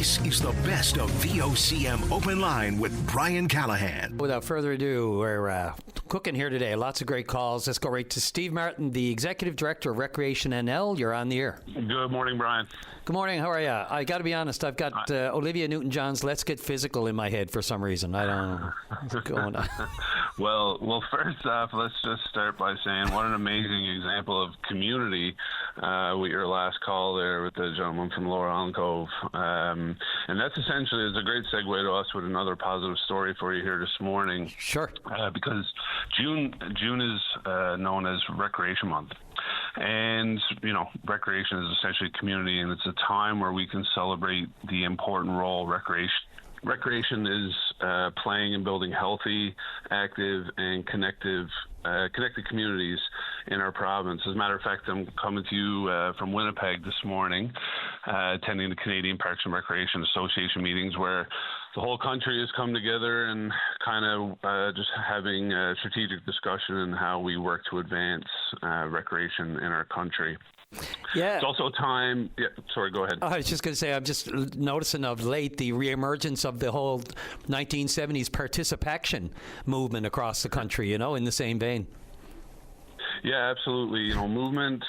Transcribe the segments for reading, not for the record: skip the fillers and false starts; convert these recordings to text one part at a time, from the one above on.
This is the best of VOCM Open Line with Brian Callahan. Without further ado, we're cooking here today. Lots of great calls. Let's go right to Steve Martin, the Executive Director of Recreation NL. You're on the air. Good morning, Brian. Good morning. How are you? I got to be honest. I've got Olivia Newton-John's "Let's Get Physical" in my head for some reason. I don't know what's going on. Well, first off, let's just start by saying what an amazing example of community with your last call there with the gentleman from Lower Island Cove. And that's essentially is a great segue to us with another positive story for you here this morning. Sure. Because June is known as Recreation Month. And, recreation is essentially community, and it's a time where we can celebrate the important role recreation is playing in building healthy, active, and connected communities in our province. As a matter of fact, I'm coming to you from Winnipeg this morning, attending the Canadian Parks and Recreation Association meetings where the whole country has come together and kind of just having a strategic discussion on how we work to advance recreation in our country. Yeah. It's also a time. Yeah, sorry, go ahead. I was just going to say, I'm just noticing of late the reemergence of the whole 1970s participation movement across the country, in the same vein. Yeah, absolutely. Movement,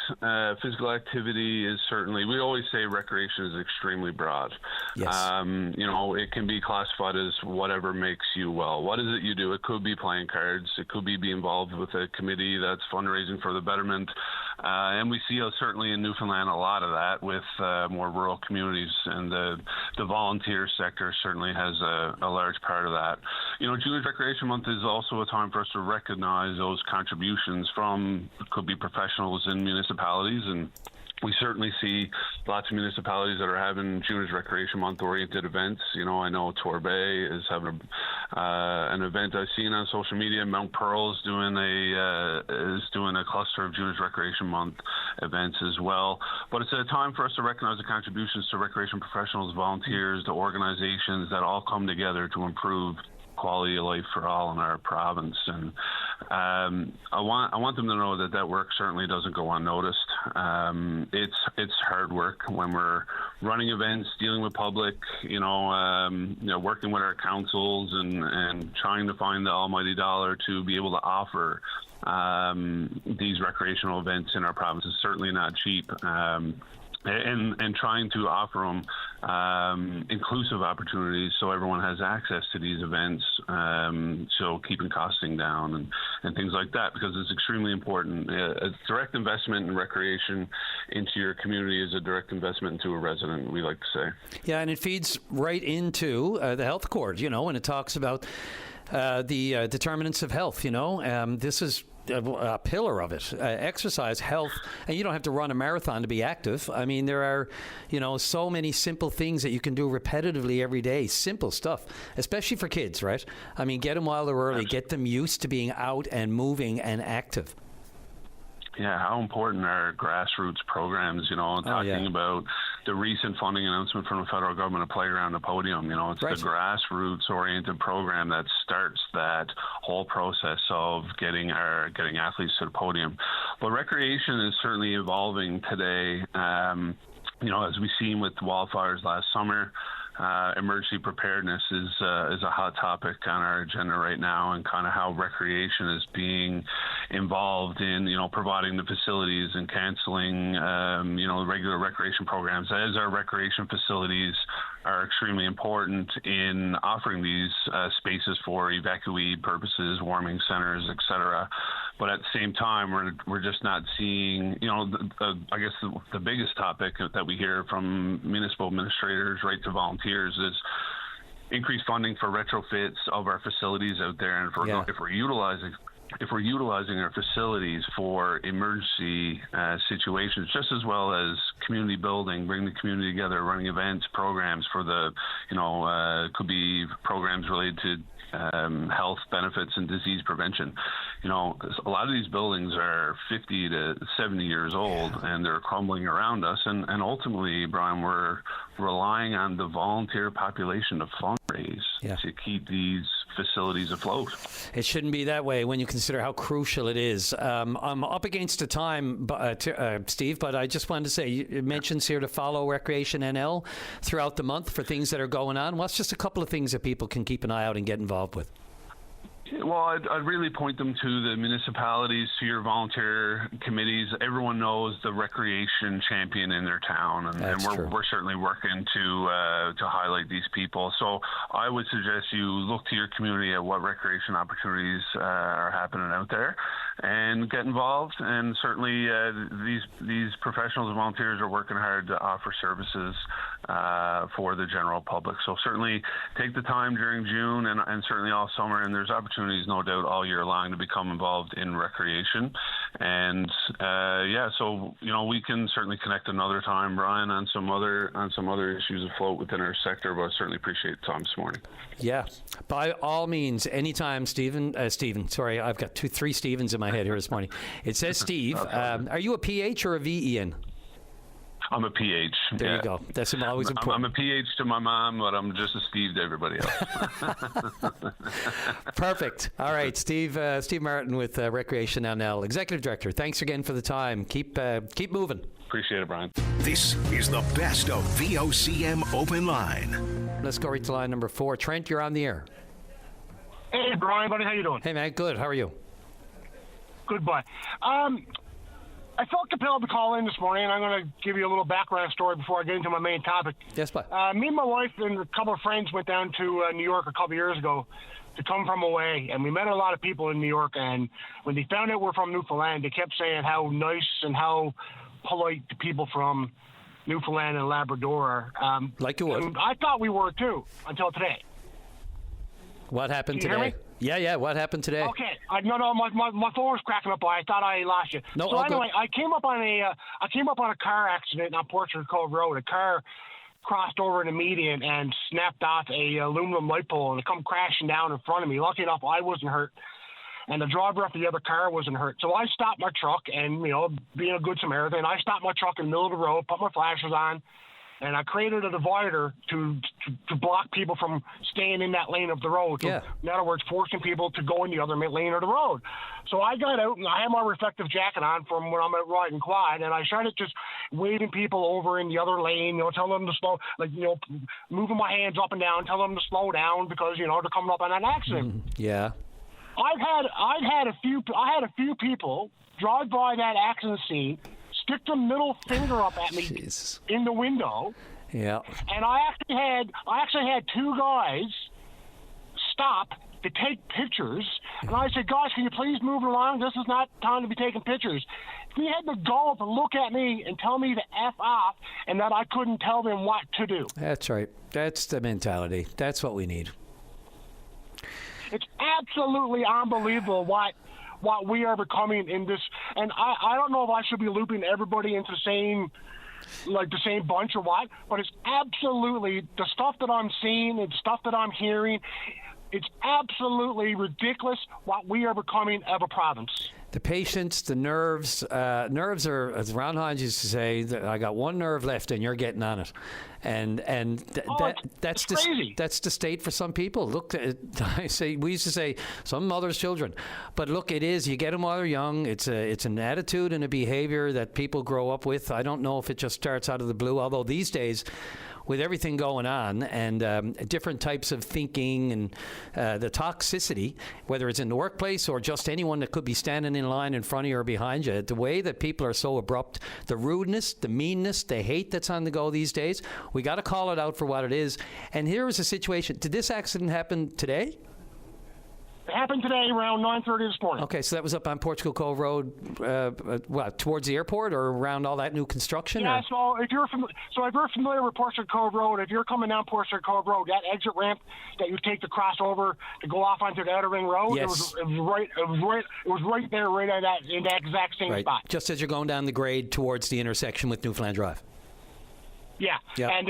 physical activity is certainly, we always say recreation is extremely broad. Yes. It can be classified as whatever makes you well. What is it you do? It could be playing cards. It could be involved with a committee that's fundraising for the betterment. And we see certainly in Newfoundland a lot of that with more rural communities, and the volunteer sector certainly has a large part of that. June Recreation Month is also a time for us to recognize those contributions from, could be professionals in municipalities, and we certainly see lots of municipalities that are having June Recreation Month oriented events. I know Torbay is having an event I've seen on social media. Mount Pearl is doing a cluster of June Recreation Month events as well. But it's a time for us to recognize the contributions to recreation professionals, volunteers, the organizations that all come together to improve quality of life for all in our province. And I want them to know that work certainly doesn't go unnoticed. It's hard work when we're running events, dealing with public, working with our councils and trying to find the almighty dollar to be able to offer these recreational events in our province is certainly not cheap. And trying to offer them inclusive opportunities so everyone has access to these events, so keeping costing down and things like that, because it's extremely important. A direct investment in recreation into your community is a direct investment into a resident, we like to say. Yeah, and it feeds right into the health accord, when it talks about the determinants of health, this is a pillar of it. Exercise, health, and you don't have to run a marathon to be active. I mean, there are, so many simple things that you can do repetitively every day. Simple stuff, especially for kids, right? I mean, get them while they're early. Get them used to being out and moving and active. Yeah, how important are grassroots programs, talking about the recent funding announcement from the federal government of Playground to Podium. It's right. The grassroots-oriented program that starts that whole process of getting athletes to the podium. But recreation is certainly evolving today, as we've seen with wildfires last summer. Emergency preparedness is a hot topic on our agenda right now, and kind of how recreation is being involved in, providing the facilities and canceling, regular recreation programs, as our recreation facilities are extremely important in offering these spaces for evacuee purposes, warming centers, etc. But at the same time, we're just not seeing, I guess the biggest topic that we hear from municipal administrators right to volunteers is increased funding for retrofits of our facilities out there. And if we're utilizing our facilities for emergency situations, just as well as community building, bringing the community together, running events, programs for the, could be programs related to health benefits and disease prevention. A lot of these buildings are 50 to 70 years old, and they're crumbling around us. And ultimately, Brian, we're relying on the volunteer population to fundraise to keep these facilities afloat. It shouldn't be that way when you consider how crucial it is. I'm up against the time, Steve, but I just wanted to say, it mentions here to follow Recreation NL throughout the month for things that are going on. What's just a couple of things that people can keep an eye out and get involved with? Well, I'd really point them to the municipalities, to your volunteer committees. Everyone knows the recreation champion in their town, and we're certainly working to highlight these people. So I would suggest you look to your community at what recreation opportunities are happening out there, and get involved. And certainly these professionals and volunteers are working hard to offer services for the general public. So certainly take the time during June and certainly all summer, and there's opportunities, no doubt, all year long to become involved in recreation. And so we can certainly connect another time, Brian, on some other issues afloat within our sector. But I certainly appreciate the time this morning. Yeah, by all means, anytime, Stephen. Sorry, I've got 3 Stevens in my head here this morning. It says Steve. Are you a PH or a VEN? I'm a PH. There you go. That's always important. I'm a PH to my mom, but I'm just a Steve to everybody else. Perfect. All right, Steve Martin with Recreation NL, Executive Director. Thanks again for the time. Keep moving. Appreciate it, Brian. This is the best of VOCM Open Line. Let's go right to line number 4. Trent, you're on the air. Hey, Brian, buddy, how you doing? Hey, man, good. How are you? Good, bud. I felt compelled to call in this morning, and I'm going to give you a little background story before I get into my main topic. Yes, bud. Me and my wife and a couple of friends went down to New York a couple of years ago to come from away, and we met a lot of people in New York, and when they found out we're from Newfoundland, they kept saying how nice and how polite the people from Newfoundland and Labrador are. Like you would. And I thought we were, too, until today. What happened Can you today? hear me? Yeah. What happened today? Okay. My phone was cracking up. I thought I lost you. No. So anyway, I came up on a car accident on Portrait Cove Road. A car crossed over in the median and snapped off a aluminum light pole, and it come crashing down in front of me. Lucky enough, I wasn't hurt, and the driver of the other car wasn't hurt. So I stopped my truck, and being a good Samaritan, I stopped my truck in the middle of the road, put my flashers on, and I created a divider to block people from staying in that lane of the road. So, in other words, forcing people to go in the other lane of the road. So I got out, and I had my reflective jacket on from when I'm out riding quad, and I started just waving people over in the other lane, telling them to slow, moving my hands up and down, telling them to slow down because, they're coming up on an accident. Yeah. I had a few people drive by that accident scene, stick the middle finger up at me in the window. Yeah. And I actually had 2 guys stop to take pictures. And I said, guys, can you please move along? This is not time to be taking pictures. He had the gall to look at me and tell me to F off and that I couldn't tell them what to do. That's right. That's the mentality. That's what we need. It's absolutely unbelievable what we are becoming in this, and I don't know if I should be looping everybody into the same bunch or what, but it's absolutely the stuff that I'm seeing and stuff that I'm hearing. It's absolutely ridiculous what we are becoming of a province. The patience, the nerves are, as Ron Hines used to say, that I got one nerve left and you're getting on it. That's crazy. That's the state for some people. Look, we used to say some mother's children, but look, it is. You get them while they're young. It's an attitude and a behavior that people grow up with. I don't know if it just starts out of the blue, although these days, with everything going on and different types of thinking and the toxicity, whether it's in the workplace or just anyone that could be standing in line in front of you or behind you, the way that people are so abrupt, the rudeness, the meanness, the hate that's on the go these days, we got to call it out for what it is. And here is a situation. Did this accident happen today? It happened today around 9:30 this morning. Okay, so that was up on Portugal Cove Road, towards the airport or around all that new construction? Yeah, or? so if you're familiar with Portrait Cove Road, if you're coming down Portrait Cove Road, that exit ramp that you take to cross over to go off onto the Outer Ring Road, yes. it was right there, right in that exact same spot. Just as you're going down the grade towards the intersection with Newfoundland Drive. Yeah, Yep. and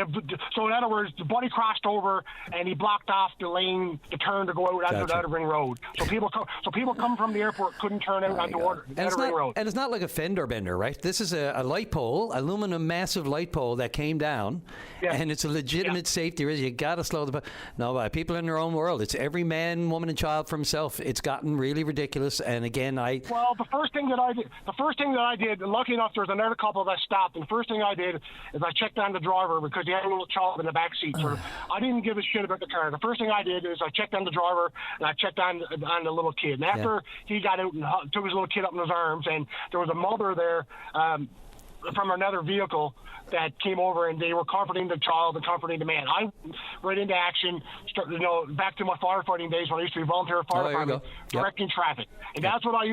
so in other words, the buddy crossed over and he blocked off the lane, the turn to go out onto the Outer Ring Road. So people come from the airport couldn't turn out onto the Outer Ring Road. And it's not like a fender bender, right? This is a light pole, aluminum massive light pole that came down, and it's a legitimate safety risk. You got to slow the. No, people in their own world. It's every man, woman, and child for himself. It's gotten really ridiculous. And again, Well, the first thing that I did, and lucky enough, there was another couple that stopped. And the first thing I did is I checked on the driver because he had a little child in the back seat. So I didn't give a shit about the car. The first thing I did is I checked on the driver and I checked on the little kid. And after he got out and took his little kid up in his arms, and there was a mother there from another vehicle that came over, and they were comforting the child and comforting the man. I went into action, back to my firefighting days when I used to be volunteer fire department, directing traffic. And that's what I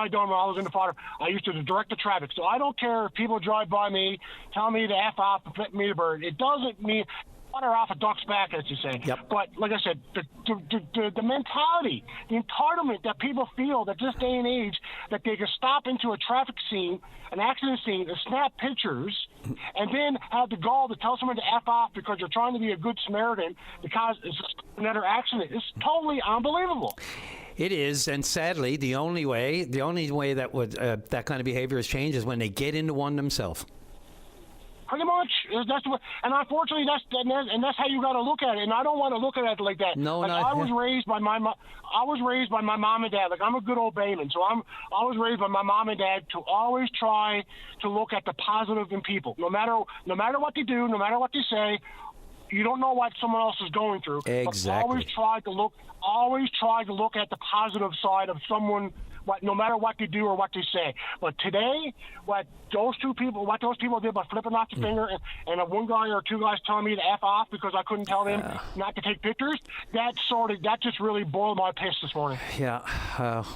done when I was in the fire. I used to direct the traffic. So I don't care if people drive by me, tell me to F off, and flip me the bird. It doesn't mean water off a duck's back, as you say. Yep. But like I said, the mentality, the entitlement that people feel that this day and age that they can stop into a traffic scene, an accident scene, and snap pictures, and then have the gall to tell someone to F off because you're trying to be a good Samaritan because it's another accident. It's totally unbelievable. It is, and sadly, the only way that would that kind of behavior has changed is when they get into one themselves. Pretty much, and unfortunately, that's how you got to look at it. And I don't want to look at it like that. No, like I was raised by my mom and dad. Like I'm a good old Bayman, so I was raised by my mom and dad to always try to look at the positive in people, no matter what they do, no matter what they say. You don't know what someone else is going through. Exactly. But always try to look at the positive side of someone. No matter what they do or what they say. But today, what those people did by flipping off the finger and one guy or two guys telling me to F off because I couldn't tell them not to take pictures, that just really boiled my piss this morning. Yeah.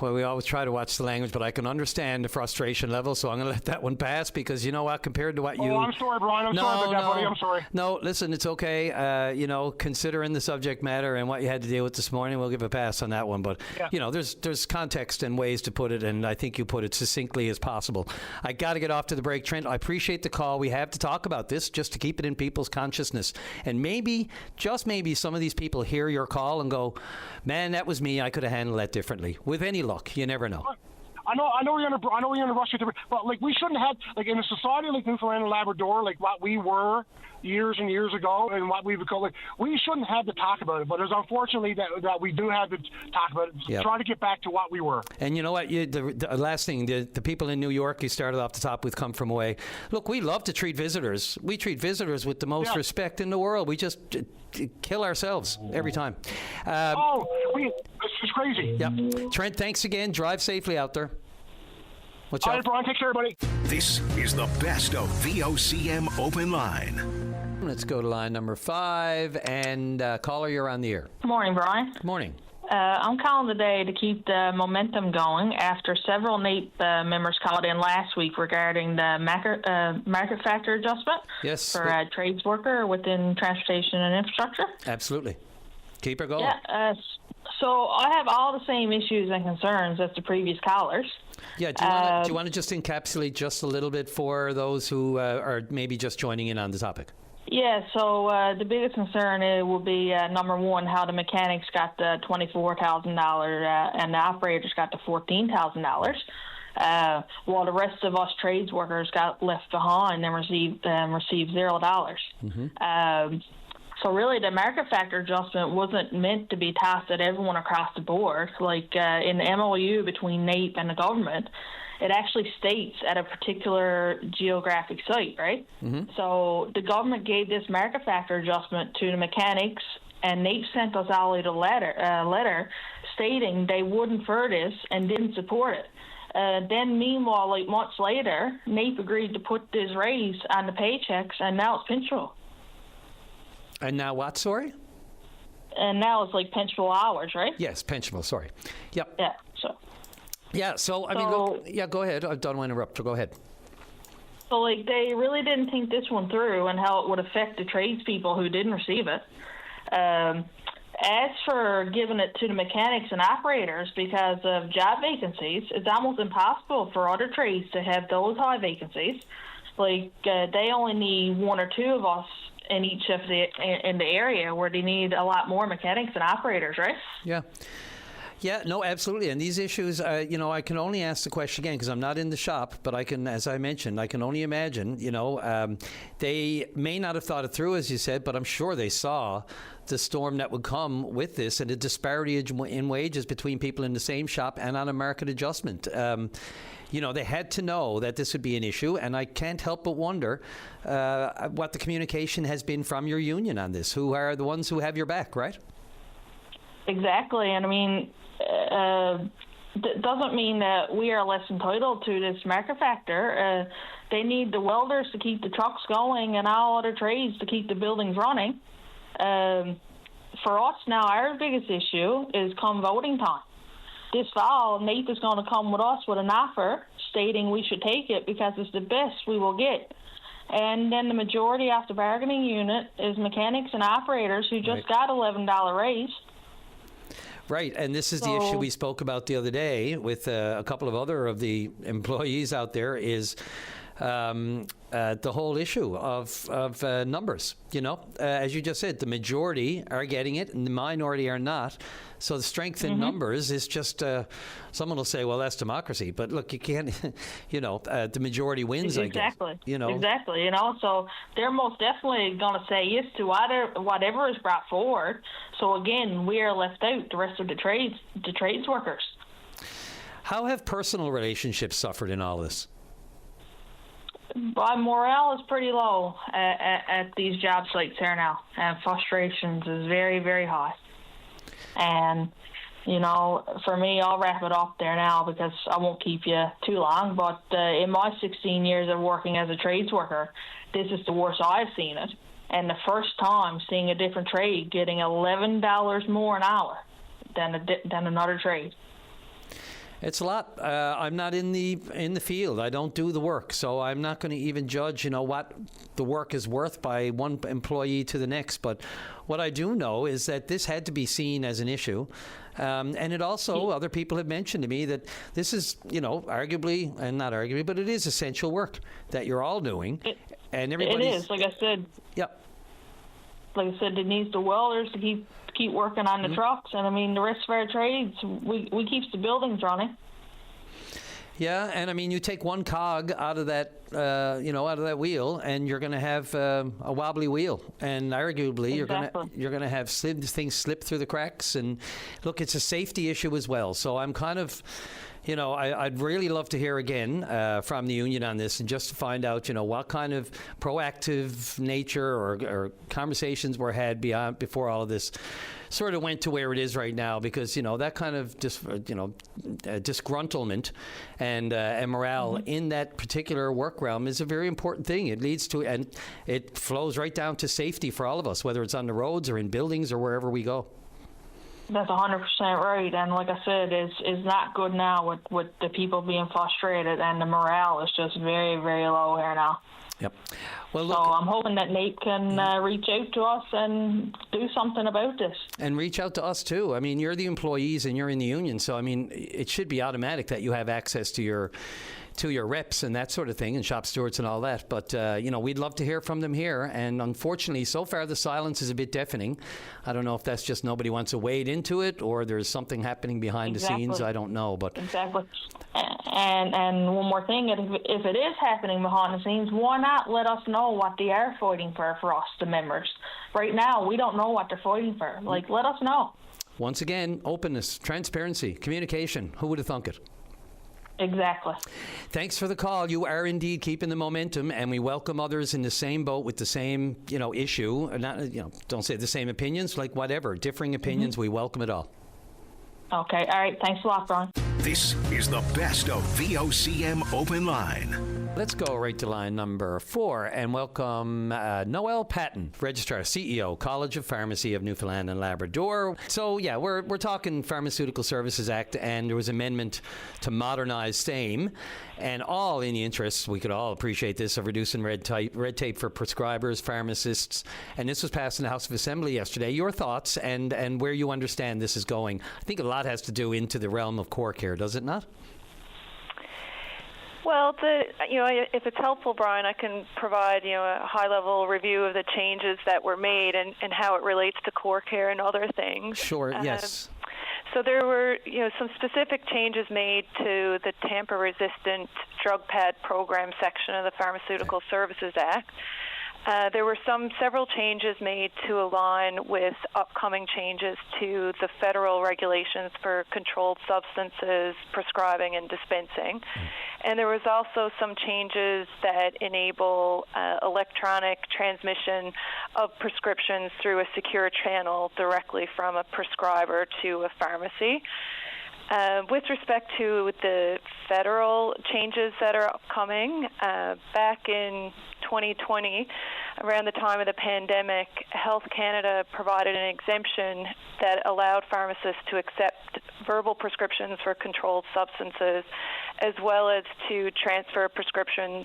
Well, we always try to watch the language, but I can understand the frustration level, so I'm going to let that one pass because you know what, compared to what you... Oh, I'm sorry, Brian. I'm sorry about that, buddy. I'm sorry. No, listen, it's okay. Considering the subject matter and what you had to deal with this morning, we'll give a pass on that one. But, there's context and ways to put it, and I think you put it succinctly as possible. I got to get off to the break, Trent. I appreciate the call. We have to talk about this just to keep it in people's consciousness. And maybe, just maybe, some of these people hear your call and go, man, that was me. I could have handled that differently. With any luck, you never know. I know we're gonna rush it, but like we shouldn't have in a society like Newfoundland and Labrador, like what we were years and years ago, and what we would call we shouldn't have to talk about it. But it's unfortunately that we do have to talk about it. Yep. Try to get back to what we were. And you know what? The last thing, the people in New York you started off the top with come from away. Look, we love to treat visitors. We treat visitors with the most respect in the world. We just kill ourselves every time. It's crazy. Yep. Trent, thanks again. Drive safely out there. All right, Brian, take care, buddy. This is the best of VOCM Open Line. Let's go to line number 5. And caller, you're on the air. Good morning, Brian. Good morning. I'm calling today to keep the momentum going after several NAPE members called in last week regarding the market factor adjustment for a trades worker within transportation and infrastructure. Absolutely. Keep her going. Yeah, so I have all the same issues and concerns as the previous callers. Yeah, do you want to just encapsulate just a little bit for those who are maybe just joining in on the topic? Yeah, so the biggest concern will be, number one, how the mechanics got the $24,000 and the operators got the $14,000, while the rest of us trades workers got left behind and received $0. Mm-hmm. So really, the market factor adjustment wasn't meant to be tossed at everyone across the board. Like in the MOU between NAPE and the government, it actually states at a particular geographic site, right? Mm-hmm. So the government gave this market factor adjustment to the mechanics, and NAPE sent us all a letter stating they would infer this and didn't support it. Then, meanwhile, like months later, NAPE agreed to put this raise on the paychecks, and now it's pinchable. And now what, sorry? And now it's like pinchable hours, right? Yes, pinchable, sorry. Yep. Yeah, I mean, go ahead. I don't want to interrupt, so go ahead. So, like, they really didn't think this one through and how it would affect the tradespeople who didn't receive it. As for giving it to the mechanics and operators because of job vacancies, it's almost impossible for other trades to have those high vacancies Like they only need one or two of us in each of in the area, where they need a lot more mechanics and operators, right? Yeah. Yeah, no, absolutely. And these issues, I can only ask the question again because I'm not in the shop, but I can, as I mentioned, I can only imagine, they may not have thought it through, as you said, but I'm sure they saw the storm that would come with this and the disparity in wages between people in the same shop and on a market adjustment. They had to know that this would be an issue, and I can't help but wonder what the communication has been from your union on this, who are the ones who have your back, right? Exactly, and I mean, doesn't mean that we are less entitled to this market factor. They need the welders to keep the trucks going and all other trades to keep the buildings running. For us now, our biggest issue is come voting time. This fall, Nate is going to come with us with an offer stating we should take it because it's the best we will get. And then the majority of the bargaining unit is mechanics and operators who just got $11 raise. Right, and this is the issue we spoke about the other day with a couple of other of the employees out there is the whole issue of numbers. As you just said, the majority are getting it and the minority are not. So the strength in numbers is just, someone will say, well, that's democracy. But look, you can't, the majority wins, exactly. I guess. Exactly. So they're most definitely going to say yes to whatever is brought forward. So again, we are left out, the rest of the trades workers. How have personal relationships suffered in all this? My morale is pretty low at these job sites here now, and frustrations is very, very high. And, for me, I'll wrap it up there now because I won't keep you too long, but in my 16 years of working as a trades worker, this is the worst I've seen it. And the first time seeing a different trade getting $11 more an hour than another trade. It's a lot. I'm not in the field. I don't do the work, so I'm not going to even judge, what the work is worth by one employee to the next. But what I do know is that this had to be seen as an issue, and it also other people have mentioned to me that this is, arguably and not arguably, but it is essential work that you're all doing, and everybody. It is, like I said. Yep. Like I said, it needs the welders to keep working on the trucks, and I mean the rest of our trades, we keep the buildings running. Yeah, and I mean you take one cog out of that, out of that wheel, and you're going to have a wobbly wheel, and arguably you're going to have things slip through the cracks. And look, it's a safety issue as well. So I'm kind of. I'd really love to hear again from the union on this, and just to find out, what kind of proactive nature or conversations were had before all of this sort of went to where it is right now, because that kind of disgruntlement and morale in that particular work realm is a very important thing. It leads to, and it flows right down to safety for all of us, whether it's on the roads or in buildings or wherever we go. That's 100% right, and like I said, is not good now with the people being frustrated, and the morale is just very, very low here now. Yep. Well, look, so I'm hoping that Nate can reach out to us and do something about this. And reach out to us too. I mean, you're the employees and you're in the union, so I mean, it should be automatic that you have access to your reps and that sort of thing, and shop stewards and all that. But, we'd love to hear from them here. And unfortunately, so far, the silence is a bit deafening. I don't know if that's just nobody wants to wade into it or there's something happening behind the scenes. I don't know. But exactly. And one more thing, if it is happening behind the scenes, why not let us know what they are fighting for us, the members? Right now, we don't know what they're fighting for. Let us know. Once again, openness, transparency, communication. Who would have thunk it? Exactly. Thanks for the call. You are indeed keeping the momentum, and we welcome others in the same boat with the same, issue. Not, don't say the same opinions, whatever, differing opinions. We welcome it all. Okay. All right. Thanks a lot, Brian. This is the best of VOCM Open Line. Let's go right to line number 4 and welcome Noel Patton, Registrar, CEO, College of Pharmacy of Newfoundland and Labrador. So, yeah, we're talking Pharmaceutical Services Act, and there was amendment to modernize same, and all in the interest, we could all appreciate this, of reducing red tape for prescribers, pharmacists, and this was passed in the House of Assembly yesterday. Your thoughts and where you understand this is going? I think a lot has to do into the realm of core care, does it not? Well, if it's helpful, Brian, I can provide, a high-level review of the changes that were made and how it relates to core care and other things. Sure, yes. So there were, some specific changes made to the tamper-resistant drug pad program section of the Pharmaceutical Services Act. There were several changes made to align with upcoming changes to the federal regulations for controlled substances, prescribing, and dispensing. And there was also some changes that enable electronic transmission of prescriptions through a secure channel directly from a prescriber to a pharmacy. With respect to the federal changes that are upcoming, back in 2020, around the time of the pandemic, Health Canada provided an exemption that allowed pharmacists to accept verbal prescriptions for controlled substances, as well as to transfer prescriptions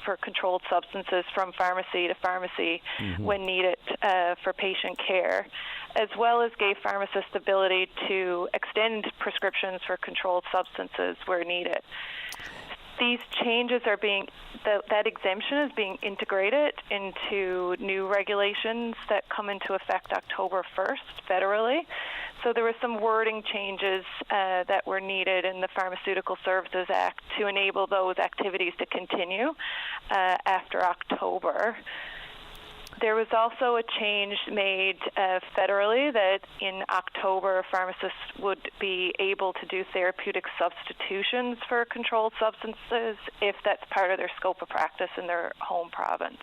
for controlled substances from pharmacy to pharmacy when needed for patient care, as well as gave pharmacists the ability to extend prescriptions for controlled substances where needed. These changes are that exemption is being integrated into new regulations that come into effect October 1st federally. So there were some wording changes that were needed in the Pharmaceutical Services Act to enable those activities to continue after October. There was also a change made federally that in October, pharmacists would be able to do therapeutic substitutions for controlled substances if that's part of their scope of practice in their home province.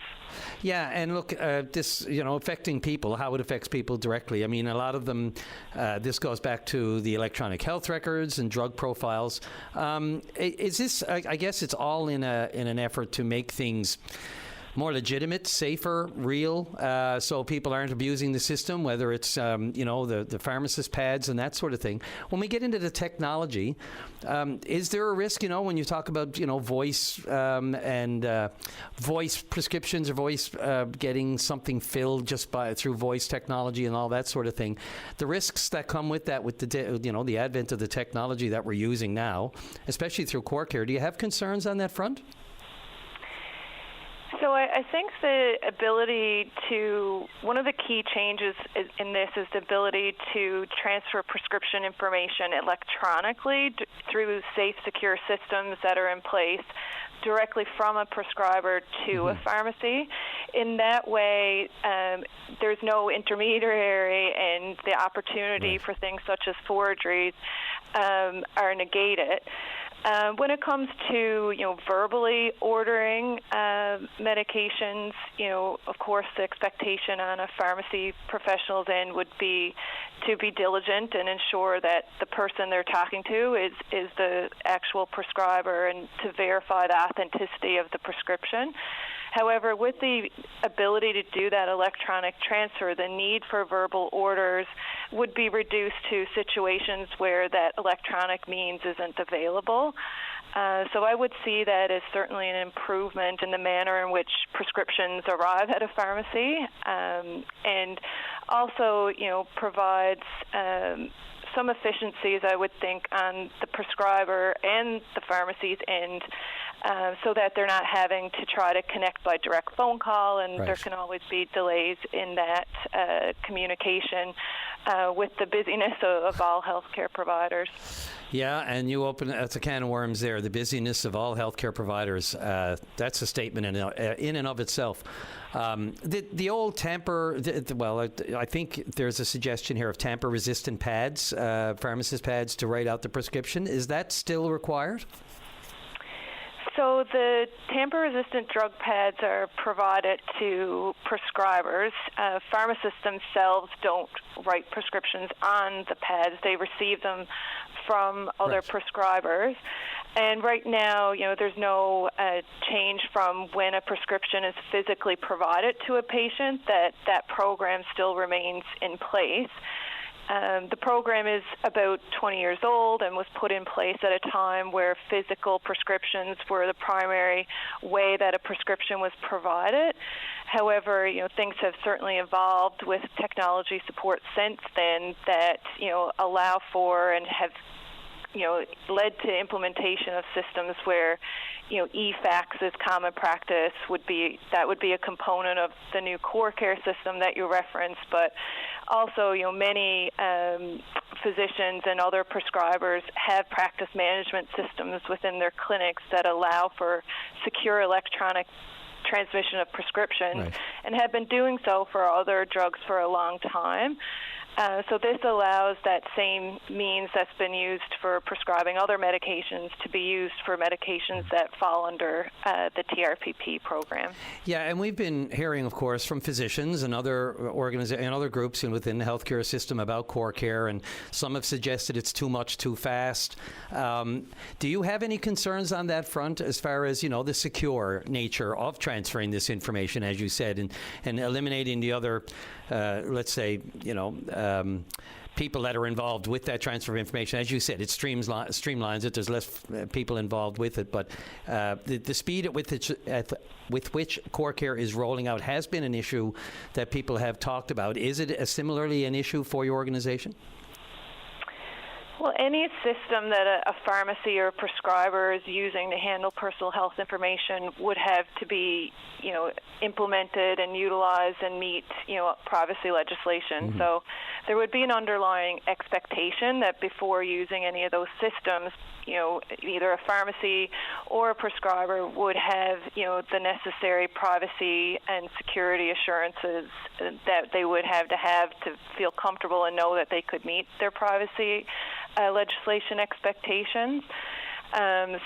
Yeah, and look, this, affecting people, how it affects people directly. I mean, a lot of them, this goes back to the electronic health records and drug profiles. Is this, I guess it's all in an effort to make things more legitimate, safer, real, so people aren't abusing the system, whether it's, the pharmacist pads and that sort of thing. When we get into the technology, is there a risk, when you talk about, voice and voice prescriptions or voice getting something filled just through voice technology and all that sort of thing, the risks that come with that, with the advent of the technology that we're using now, especially through core care, do you have concerns on that front? So I think the ability one of the key changes in this is the ability to transfer prescription information electronically through safe, secure systems that are in place directly from a prescriber to a pharmacy. In that way, there's no intermediary, and the opportunity for things such as forgeries are negated. When it comes to, verbally ordering medications, of course, the expectation on a pharmacy professional's end would be to be diligent and ensure that the person they're talking to is the actual prescriber and to verify the authenticity of the prescription. However, with the ability to do that electronic transfer, the need for verbal orders would be reduced to situations where that electronic means isn't available. So I would see that as certainly an improvement in the manner in which prescriptions arrive at a pharmacy, and also, provides some efficiencies, I would think, on the prescriber and the pharmacy's end, so that they're not having to try to connect by direct phone call, and there can always be delays in that communication with the busyness of all healthcare providers. Yeah, and that's a can of worms there, the busyness of all healthcare providers. That's a statement in and of itself. The old tamper, I think there's a suggestion here of tamper-resistant pads, pharmacist pads to write out the prescription. Is that still required? So the tamper-resistant drug pads are provided to prescribers. Pharmacists themselves don't write prescriptions on the pads. They receive them from other prescribers. And right now, there's no change from when a prescription is physically provided to a patient. That program still remains in place. The program is about 20 years old and was put in place at a time where physical prescriptions were the primary way that a prescription was provided. However, things have certainly evolved with technology support since then that, allow for and have led to implementation of systems where, e-fax is common practice would be a component of the new core care system that you referenced, but also, many physicians and other prescribers have practice management systems within their clinics that allow for secure electronic transmission of prescriptions, and have been doing so for other drugs for a long time. So this allows that same means that's been used for prescribing other medications to be used for medications that fall under the TRPP program. Yeah, and we've been hearing, of course, from physicians and other other groups within the healthcare system about core care, and some have suggested it's too much, too fast. Do you have any concerns on that front as far as, the secure nature of transferring this information, as you said, and eliminating the other, let's say, people that are involved with that transfer of information? As you said, it streamlines it. There's less people involved with it, but the speed with which core care is rolling out has been an issue that people have talked about. Is it similarly an issue for your organization? Well, any system that a pharmacy or a prescriber is using to handle personal health information would have to be, implemented and utilized and meet, privacy legislation. Mm-hmm. So there would be an underlying expectation that before using any of those systems, either a pharmacy or a prescriber would have, the necessary privacy and security assurances that they would have to feel comfortable and know that they could meet their privacy legislation expectations.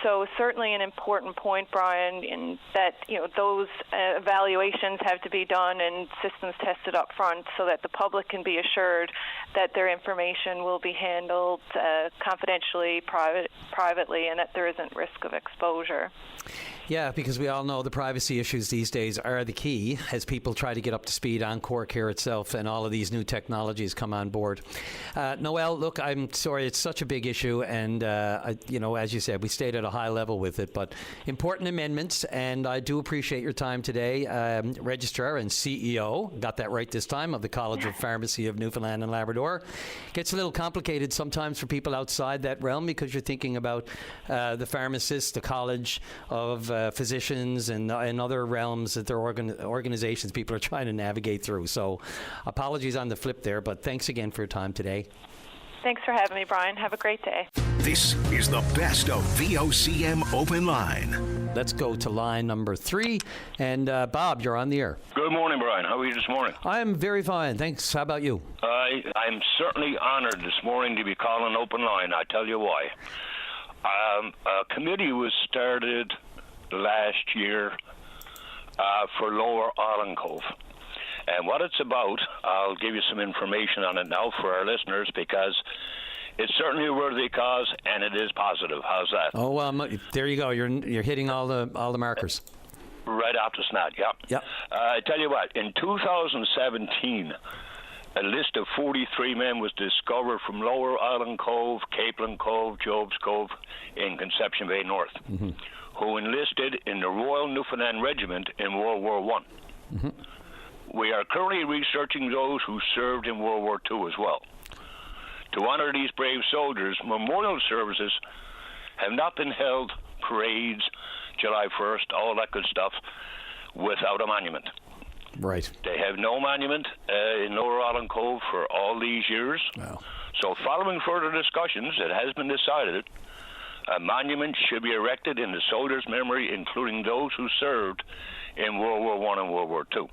So certainly an important point, Brian, in that those evaluations have to be done and systems tested up front so that the public can be assured that their information will be handled confidentially, privately, and that there isn't risk of exposure. Yeah, because we all know the privacy issues these days are the key as people try to get up to speed on core care itself and all of these new technologies come on board. Noelle, look, I'm sorry, it's such a big issue, and as you said, we stayed at a high level with it, but important amendments, and I do appreciate your time today. Registrar and CEO, got that right this time, of the College of Pharmacy of Newfoundland and Labrador. Gets a little complicated sometimes for people outside that realm because you're thinking about the pharmacists, the College of physicians and other realms that their organizations people are trying to navigate through. So apologies on the flip there, but thanks again for your time today. Thanks for having me, Brian. Have a great day. This is the best of VOCM Open Line. Let's go to line number 3. And Bob, you're on the air. Good morning, Brian. How are you this morning? I'm very fine. Thanks. How about you? I'm certainly honored this morning to be calling Open Line. I tell you why. A committee was started last year for Lower Island Cove. And what it's about, I'll give you some information on it now for our listeners because it's certainly a worthy cause and it is positive. How's that? Oh, there you go. You're hitting all the markers. Right off the snot, yeah. Yep. I tell you what, in 2017, a list of 43 men was discovered from Lower Island Cove, Capeland Cove, Job's Cove in Conception Bay North, mm-hmm. who enlisted in the Royal Newfoundland Regiment in World War I. Mm-hmm. We are currently researching those who served in World War II as well. To honor these brave soldiers, memorial services have not been held, parades, July 1st, all that good stuff, without a monument. Right. They have no monument in Lower Island Cove for all these years. Wow. So following further discussions, it has been decided a monument should be erected in the soldiers' memory, including those who served in World War I and World War II.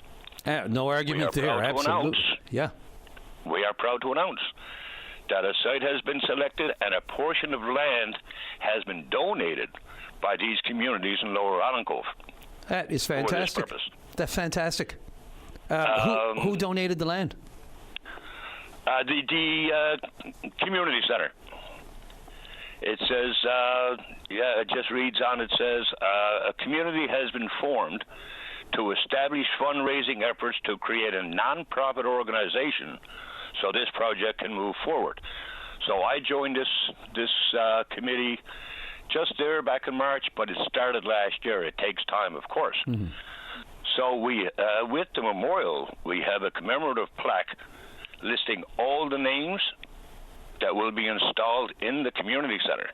No argument there, absolutely. We are proud to announce that a site has been selected and a portion of land has been donated by these communities in Lower Island Cove. That is fantastic. For this purpose. That's fantastic. Who donated the land? The community center. It says, it just reads on, it says, a community has been formed to establish fundraising efforts to create a non-profit organization so this project can move forward. So I joined this committee just there back in March, but it started last year. It takes time, of course. Mm-hmm. So we, with the memorial, we have a commemorative plaque listing all the names that will be installed in the community center.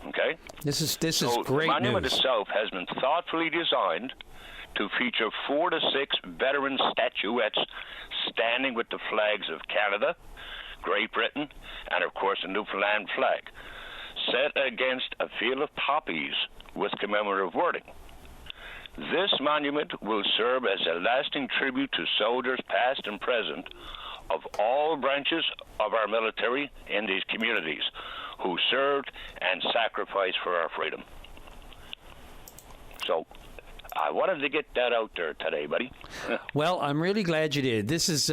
Okay? This is So great the monument news. itself has been thoughtfully designed to feature 4 to 6 veteran statuettes standing with the flags of Canada, Great Britain, and of course the Newfoundland flag, set against a field of poppies with commemorative wording. This monument will serve as a lasting tribute to soldiers past and present of all branches of our military in these communities who served and sacrificed for our freedom. So I wanted to get that out there today, buddy. Well, I'm really glad you did. This is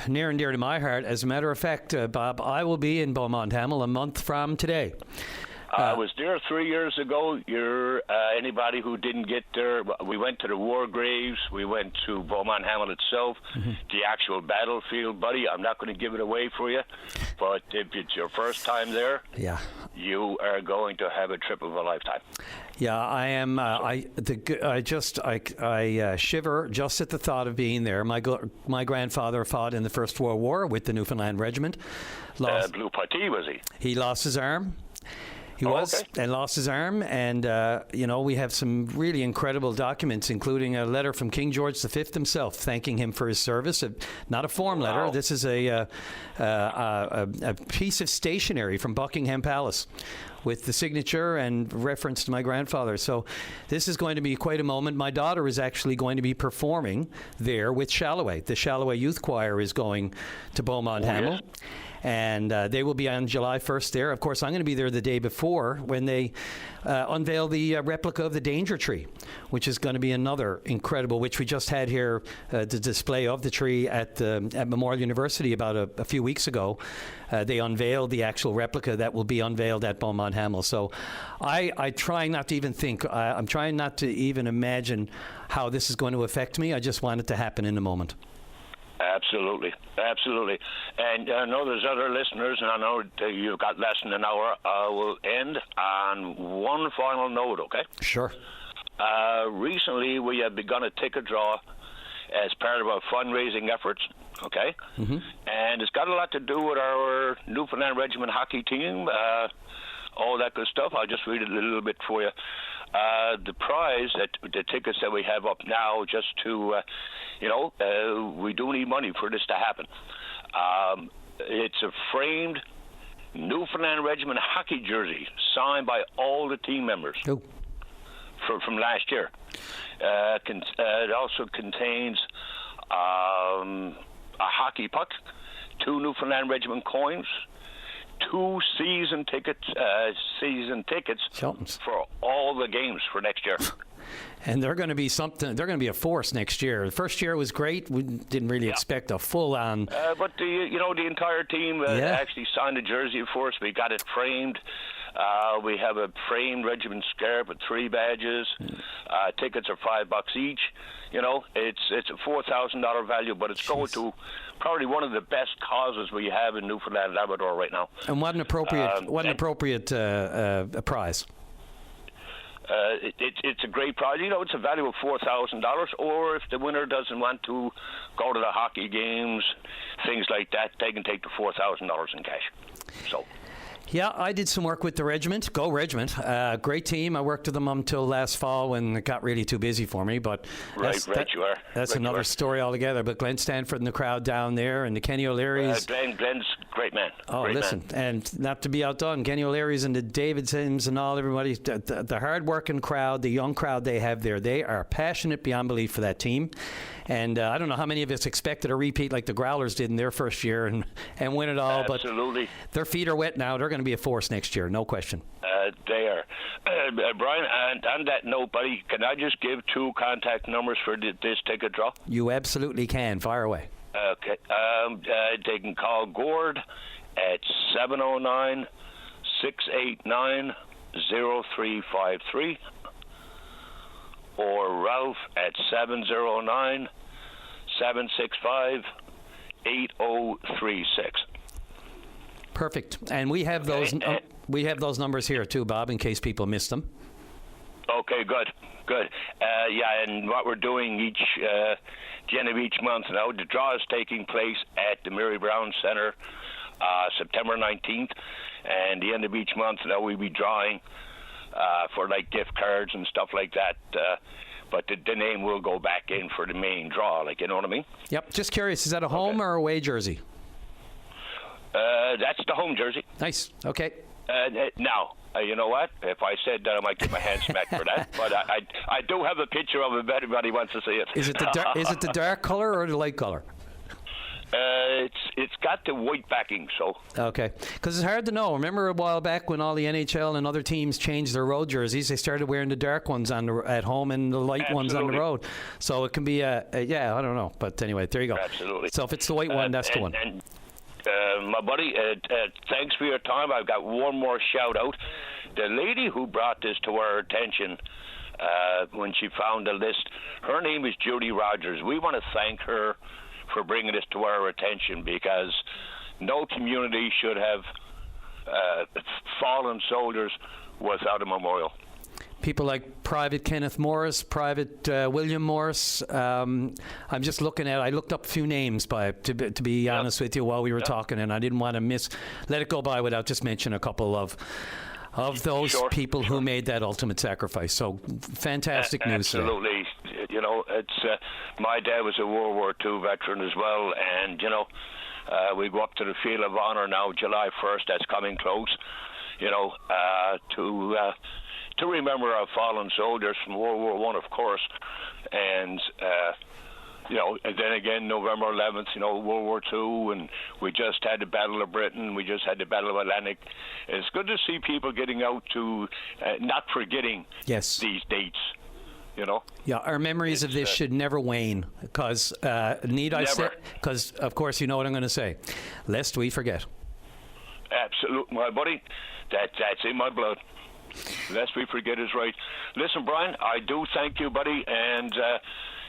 near and dear to my heart. As a matter of fact, Bob, I will be in Beaumont Hamel a month from today. I was there 3 years ago. Anybody who didn't get there, we went to the war graves. We went to Beaumont Hamel itself, the actual battlefield, buddy. I'm not going to give it away for you, but if it's your first time there, you are going to have a trip of a lifetime. Yeah, I am. I shiver just at the thought of being there. My grandfather fought in the First World War with the Newfoundland Regiment. Blue Party, was he? He lost his arm. He and lost his arm, and we have some really incredible documents, including a letter from King George V himself thanking him for his service. Not a form letter. This is a piece of stationery from Buckingham Palace with the signature and reference to my grandfather. So this is going to be quite a moment. My daughter is actually going to be performing there with Shalloway. The Shalloway Youth Choir is going to Beaumont Hamel. Yes. And they will be on July 1st there. Of course, I'm going to be there the day before when they unveil the replica of the Danger Tree, which is going to be another incredible, which we just had here, the display of the tree at Memorial University about a few weeks ago. They unveiled the actual replica that will be unveiled at Beaumont Hamel. So I try not to even think. I'm trying not to even imagine how this is going to affect me. I just want it to happen in a moment. Absolutely. And I know there's other listeners, and I know you've got less than an hour. I will end on one final note, okay? Sure. Recently, we have begun a ticket draw as part of our fundraising efforts, okay? Mm-hmm. And it's got a lot to do with our Newfoundland Regiment hockey team, all that good stuff. I'll just read it a little bit for you. The prize, the tickets that we have up now, just to, we do need money for this to happen. It's a framed Newfoundland Regiment hockey jersey signed by all the team members from last year. It also contains a hockey puck, 2 Newfoundland Regiment coins, 2 season tickets for all the games for next year. And they're going to be something. They're going to be a force next year. The first year was great. We didn't really expect a full-on. But the entire team actually signed a jersey for us. We got it framed. We have a framed regiment scarf with 3 badges. Tickets are $5 each. It's a $4,000 value, but it's going to probably one of the best causes we have in Newfoundland Labrador right now. And what an appropriate prize. It's a great prize. It's a value of $4,000. Or if the winner doesn't want to go to the hockey games, things like that, they can take the $4,000 in cash. So. Yeah, I did some work with the regiment. Go Regiment. Great team. I worked with them until last fall when it got really too busy for me. But that's another story altogether. But Glenn Stanford and the crowd down there, and the Kenny O'Leary's. Glenn's great man. And not to be outdone, Kenny O'Leary's and the David Sims and all everybody, the hard-working crowd, the young crowd they have there, they are passionate beyond belief for that team. And I don't know how many of us expected a repeat like the Growlers did in their first year and win it all. Absolutely. But their feet are wet now. They're going to be a force next year, no question. They are. Brian, and on that note, buddy, can I just give 2 contact numbers for this ticket draw? You absolutely can. Fire away. Okay. They can call Gord at 709-689-0353 or Ralph at 709-765-8036. Perfect. And we have those numbers here too, Bob, in case people missed them. Okay, good. And what we're doing the end of each month now, the draw is taking place at the Mary Brown Center September 19th, and the end of each month now we'll be drawing for like gift cards and stuff like that. But the name will go back in for the main draw, like, you know what I mean? Yep. Just curious, is that a home or away jersey? That's the home jersey. Nice. Okay. Now, you know what? If I said that, I might get my hand smacked for that. But I do have a picture of it if anybody wants to see it. Is it the dark color or the light color? It's got the white backing, so. Okay, because it's hard to know. Remember a while back when all the NHL and other teams changed their road jerseys, they started wearing the dark ones at home and the light ones on the road. So it can be I don't know. But anyway, there you go. Absolutely. So if it's the white one, that's the one. And, my buddy, thanks for your time. I've got one more shout out. The lady who brought this to our attention when she found the list, her name is Judy Rogers. We want to thank her for bringing this to our attention, because no community should have fallen soldiers without a memorial. People like Private Kenneth Morris, Private William Morris. I'm just looking at. I looked up a few names to be honest with you while we were talking, and I didn't want to let it go by without just mentioning a couple of those people who made that ultimate sacrifice. So fantastic news. Absolutely. You know, it's my dad was a World War II veteran as well, and you know, we go up to the Field of Honor now, July 1st. That's coming close. You know, to remember our fallen soldiers from World War I, of course, and you know, and then again, November 11th, you know, World War II, and we just had the Battle of Britain, we just had the Battle of Atlantic. It's good to see people getting out to not forgetting these dates, you know. Yeah, our memories of this should never wane, because, because, of course, you know what I'm going to say, lest we forget. Absolutely, my buddy. That's in my blood. Lest we forget is right. Listen, Brian, I do thank you, buddy, and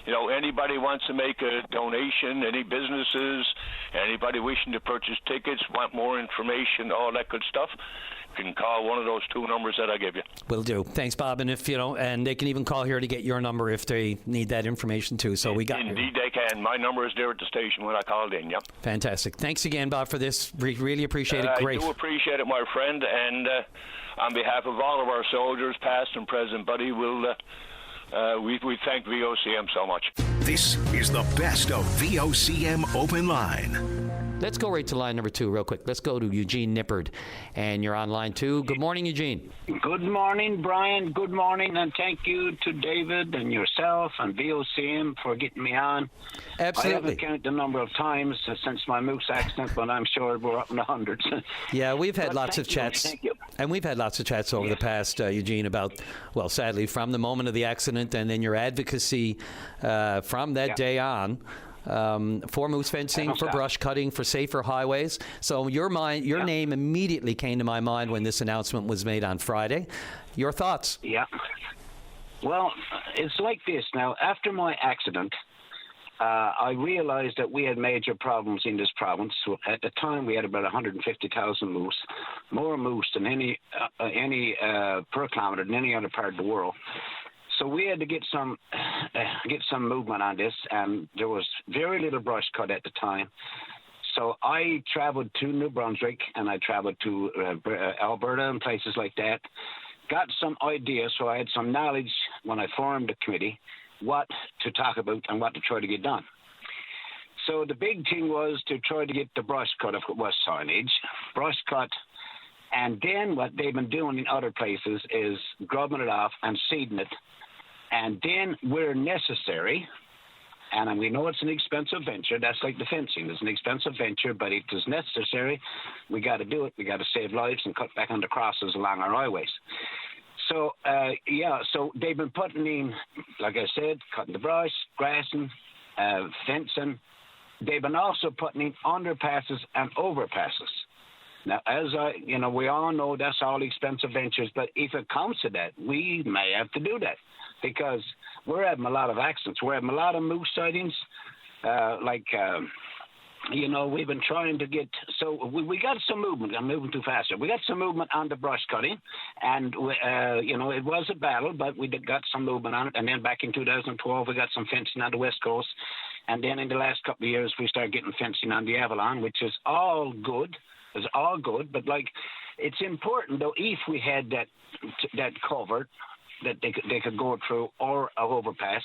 you know, anybody wants to make a donation, any businesses, anybody wishing to purchase tickets, want more information, all that good stuff, you can call one of those two numbers that I give you. Will do. Thanks, Bob. And if and they can even call here to get your number if they need that information too. So we got. Indeed, they can. My number is there at the station when I called in. Yep. Fantastic. Thanks again, Bob, for this. Really appreciate it. Great. I do appreciate it, my friend. And on behalf of all of our soldiers, past and present, buddy, we thank VOCM so much. This is the best of VOCM Open Line. Let's go right to line number 2 real quick. Let's go to Eugene Nippard, and you're on line 2. Good morning, Eugene. Good morning, Brian. Good morning, and thank you to David and yourself and VOCM for getting me on. Absolutely. I haven't counted the number of times since my moose accident, but I'm sure we're up in the hundreds. Yeah, we've had lots of chats. Thank you. And we've had lots of chats over the past, Eugene, about, well, sadly, from the moment of the accident and then your advocacy from that day on. For moose fencing, for brush cutting, for safer highways. So your name immediately came to my mind when this announcement was made on Friday. Your thoughts? Yeah. Well, it's like this now. After my accident, I realized that we had major problems in this province. At the time, we had about 150,000 moose, more moose than any per kilometer than any other part of the world. So we had to get some movement on this, and there was very little brush cut at the time. So I traveled to New Brunswick, and I traveled to Alberta and places like that. Got some ideas, so I had some knowledge when I formed the committee, what to talk about and what to try to get done. So the big thing was to try to get the brush cut if it was signage, brush cut. And then what they've been doing in other places is grubbing it off and seeding it. And then where necessary, and we know it's an expensive venture, that's like the fencing. It's an expensive venture, but it is necessary. We got to do it. We got to save lives and cut back on the crosses along our highways. So, so they've been putting in, like I said, cutting the brush, grassing, fencing. They've been also putting in underpasses and overpasses. Now, we all know that's all expensive ventures, but if it comes to that, we may have to do that because we're having a lot of accidents. We're having a lot of moose sightings, we've been trying to get, so we got some movement. I'm moving too fast here. We got some movement on the brush cutting, and, it was a battle, but we got some movement on it. And then back in 2012, we got some fencing on the West Coast. And then in the last couple of years, we started getting fencing on the Avalon, which is all good. It's all good, but like, it's important though if we had that covered, that they could go through, or a overpass,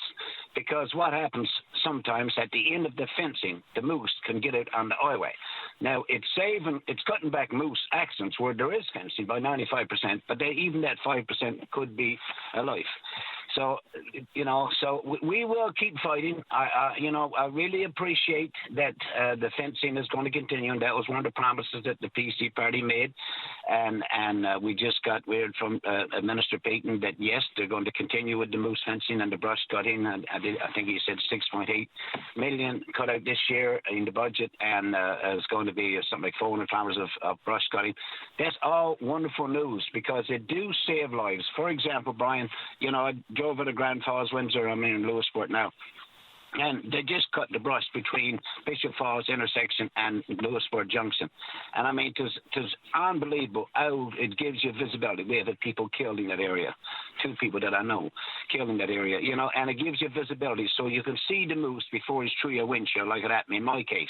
because what happens sometimes at the end of the fencing, the moose can get out on the highway. Now it's cutting back moose accidents where there is fencing by 95%, but even that 5% could be a life. So, we will keep fighting. I really appreciate that the fencing is going to continue, and that was one of the promises that the PC party made. And we just got word from Minister Payton that, yes, they're going to continue with the moose fencing and the brush cutting. And I think he said 6.8 million cut out this year in the budget, and it's going to be something like 400 farmers of brush cutting. That's all wonderful news, because it do save lives. For example, Brian, I drove at a Grand Falls, Windsor. I'm in Lewisport now. And they just cut the brush between Bishop Falls intersection and Lewisport Junction. And I mean, it's unbelievable how it gives you visibility. We have had people killed in that area, 2 people that I know killed in that area, and it gives you visibility so you can see the moose before he's through your windshield, like it happened in my case.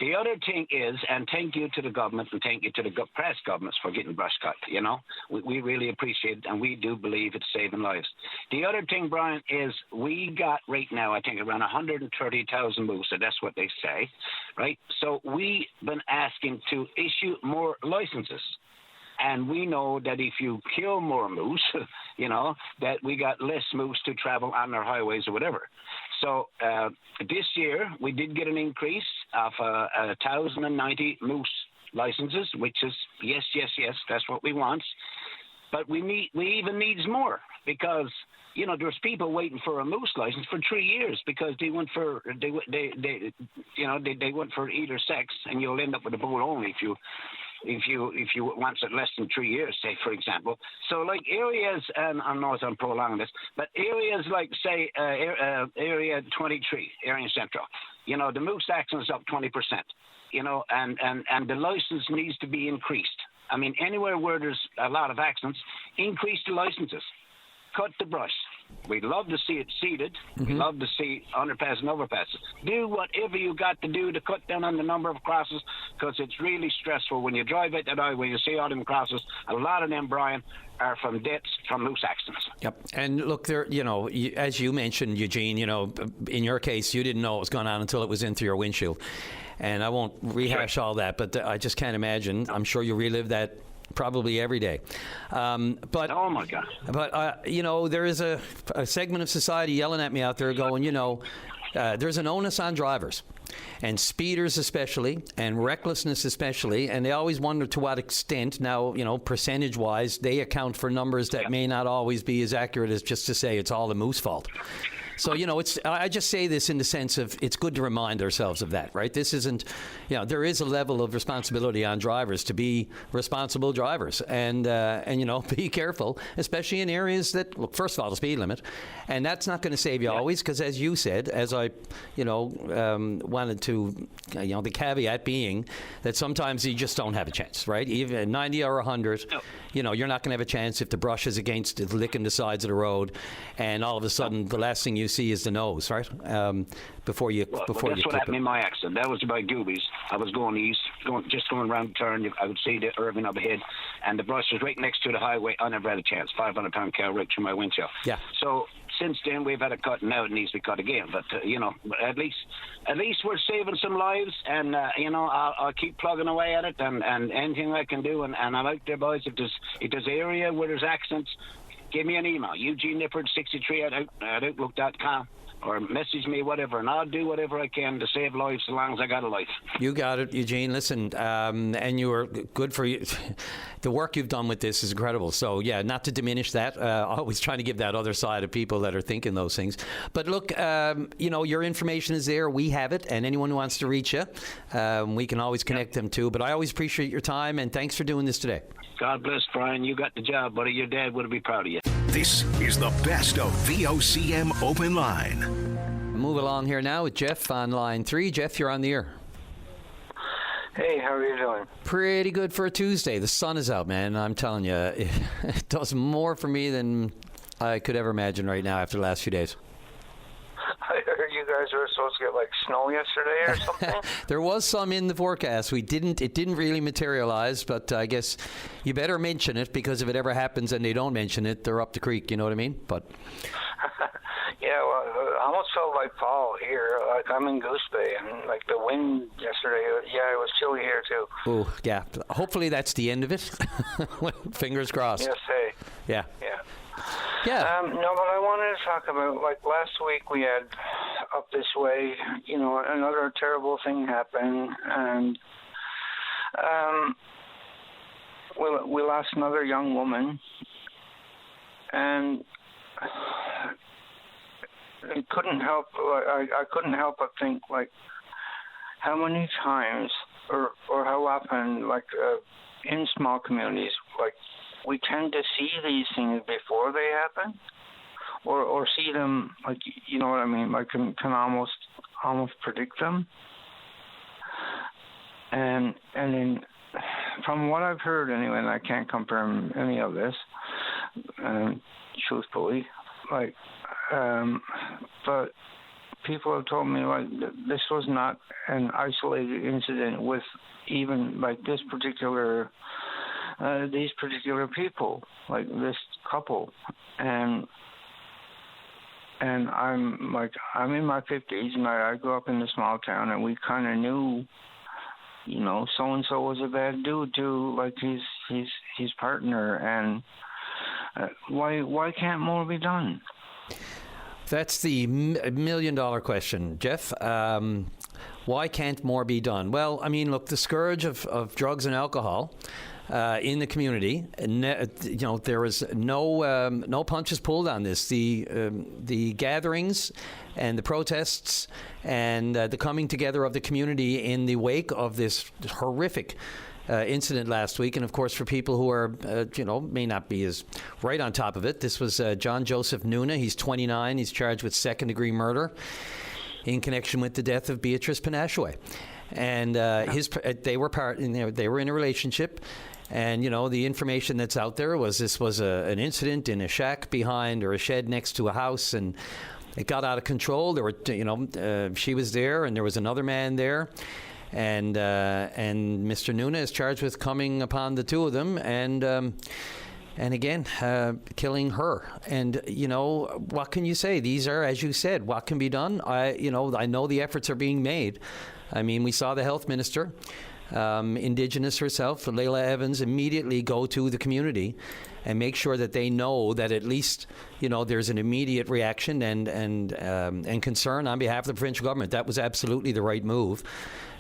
The other thing is, and thank you to the government and thank you to the press governments for getting brush cut, we really appreciate it, and we do believe it's saving lives. The other thing, Brian, is we got right now, I think, around 130,000 moose, so that's what they say, right? So we've been asking to issue more licenses. And we know that if you kill more moose, that we got less moose to travel on our highways or whatever. So this year we did get an increase of 1,090 moose licenses, which is yes, that's what we want. But we even needs more, because there's people waiting for a moose license for 3 years because they went for they went for either sex, and you'll end up with a bull only if you want it less than 3 years, say, for example. So like areas, and I know I'm prolonging this, but areas like, say, area 23, area central, the moose action is up 20%, and the license needs to be increased. I mean, anywhere where there's a lot of accidents, increase the licenses. Cut the brush. We'd love to see it seeded. We'd love to see underpasses and overpasses. Do whatever you got to do to cut down on the number of crosses, because it's really stressful. When you drive out that highway, you see all them crosses. A lot of them, Brian, are from deaths from moose accidents. Yep. And look, there, as you mentioned, Eugene, in your case, you didn't know what was going on until it was into your windshield. And I won't rehash all that, but I just can't imagine. I'm sure you relive that probably every day. But oh my God! But there is a segment of society yelling at me out there, going, there's an onus on drivers, and speeders especially, and recklessness especially, and they always wonder to what extent. Now, percentage-wise, they account for numbers that may not always be as accurate as just to say it's all the moose fault. So, I just say this in the sense of it's good to remind ourselves of that, right? This isn't, there is a level of responsibility on drivers to be responsible drivers and be careful, especially in areas that, look, first of all, the speed limit. And that's not going to save you always, because as you said, as I, wanted to, the caveat being that sometimes you just don't have a chance, right? Even 90 or 100, you're not going to have a chance if the brush is against it, licking the sides of the road, and all of a sudden the last thing you see is the nose, right? Before you that's what happened in my accident. That was by Goobies. I was going east, going around the turn. I would see the Irving up ahead, and the brush was right next to the highway. I never had a chance. 500-pound cow right through my windshield. Yeah. So since then we've had it cut, and now it needs to be cut again. But at least we're saving some lives, and I'll keep plugging away at it, and anything I can do. And I'm out there, boys. If there's area where there's accidents, give me an email, EugeneNippard63 at Outlook.com, or message me, whatever, and I'll do whatever I can to save lives as long as I got a life. You got it, Eugene. Listen, and you are good for you. The work you've done with this is incredible. So, yeah, not to diminish that. Always trying to give that other side of people that are thinking those things. But look, your information is there. We have it, and anyone who wants to reach you, we can always connect them too. But I always appreciate your time, and thanks for doing this today. God bless, Brian. You got the job, buddy. Your dad would be proud of you. This is the best of VOCM Open Line. Move along here now with Jeff on line 3. Jeff, you're on the air. Hey, how are you doing? Pretty good for a Tuesday. The sun is out, man. I'm telling you, it does more for me than I could ever imagine right now after the last few days. I heard you guys were supposed to get like snow yesterday or something? There was some in the forecast. It didn't really materialize, but I guess you better mention it, because if it ever happens and they don't mention it, they're up the creek. You know what I mean? But yeah, well, I almost felt like fall here. Like I'm in Goose Bay, and like the wind yesterday. Yeah, it was chilly here too. Oh, yeah. Hopefully that's the end of it. Fingers crossed. Yes, hey. Yeah. Yeah. Yeah. No, but I wanted to talk about, like, last week we had up this way, another terrible thing happened, and we lost another young woman, and I couldn't help but think, like, how many times or how often, like, in small communities, like, we tend to see these things before they happen, or see them, like, you know what I mean, like can almost predict them. And then from what I've heard anyway, and I can't confirm any of this, truthfully, like, but people have told me, like, this was not an isolated incident with even, like, these particular people, like this couple, and I'm in my 50s, and I grew up in a small town, and we kind of knew, so and so was a bad dude to, like, his partner, and why can't more be done? That's the $1 million question, Jeff. Why can't more be done? Well, I mean, look, the scourge of drugs and alcohol in the community, there was no punches pulled on this. The gatherings and the protests and the coming together of the community in the wake of this horrific incident last week. And of course, for people who are, may not be as right on top of it, this was John Joseph Nuna. He's 29. He's charged with second-degree murder in connection with the death of Beatrice Panashaway. And they were in a relationship. And, the information that's out there was this was an incident in a shack behind, or a shed next to a house, and it got out of control. There were, she was there, and there was another man there. And Mr. Nuna is charged with coming upon the two of them and again, killing her. And, what can you say? These are, as you said, what can be done? I know the efforts are being made. I mean, we saw the health minister, Indigenous herself, Layla Evans, immediately go to the community and make sure that they know that at least, there's an immediate reaction and concern on behalf of the provincial government. That was absolutely the right move.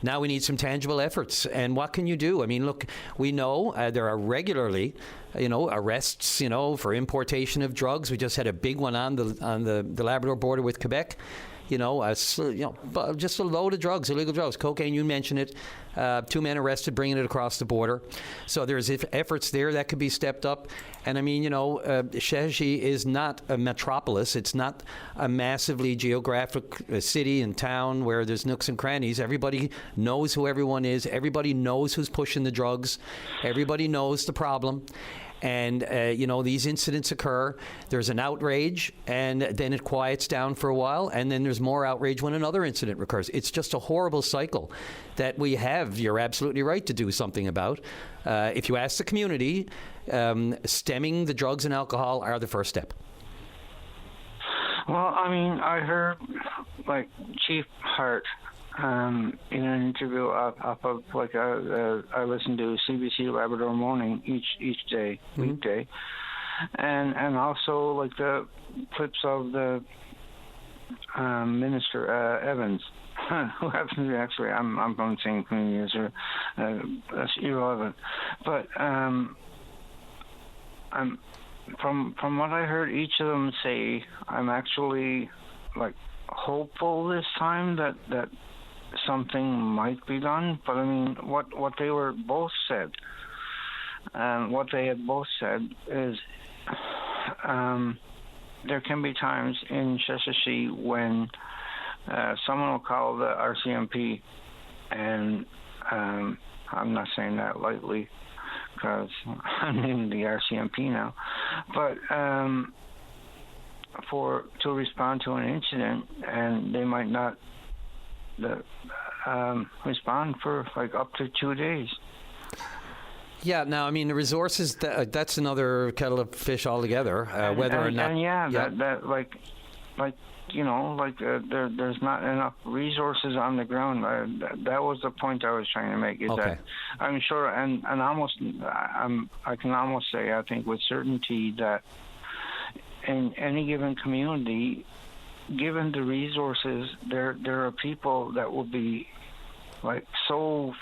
Now we need some tangible efforts. And what can you do? I mean, look, we know there are regularly, arrests, for importation of drugs. We just had a big one on the Labrador border with Quebec. Just a load of drugs, illegal drugs, cocaine. You mentioned it. 2 men arrested bringing it across the border. So there's efforts there that could be stepped up. And I mean, Sheshe is not a metropolis. It's not a massively geographic city and town where there's nooks and crannies. Everybody knows who everyone is. Everybody knows who's pushing the drugs. Everybody knows the problem. And, these incidents occur. There's an outrage, and then it quiets down for a while, and then there's more outrage when another incident recurs. It's just a horrible cycle that we have. You're absolutely right to do something about. If you ask the community, stemming the drugs and alcohol are the first step. Well, I mean, I heard, like, Chief Hart, in an interview off of, like, I listen to CBC Labrador Morning each day, weekday, and also, like, the clips of the Minister Evans, who happens to be, actually, I'm from the same community as her. That's irrelevant, but I'm from what I heard each of them say, I'm actually, like, hopeful this time that something might be done. But I mean, what they were both said, what they had both said is, there can be times in Sheshe when someone will call the RCMP, and I'm not saying that lightly because I'm in the RCMP now, but to respond to an incident, and they might not respond for like up to 2 days. Yeah, now, I mean, the resources, that's another kettle of fish altogether, whether or not... There's not enough resources on the ground. That was the point I was trying to make, is that I'm sure, and I can almost say, I think with certainty, that in any given community, given the resources, there are people that will be like so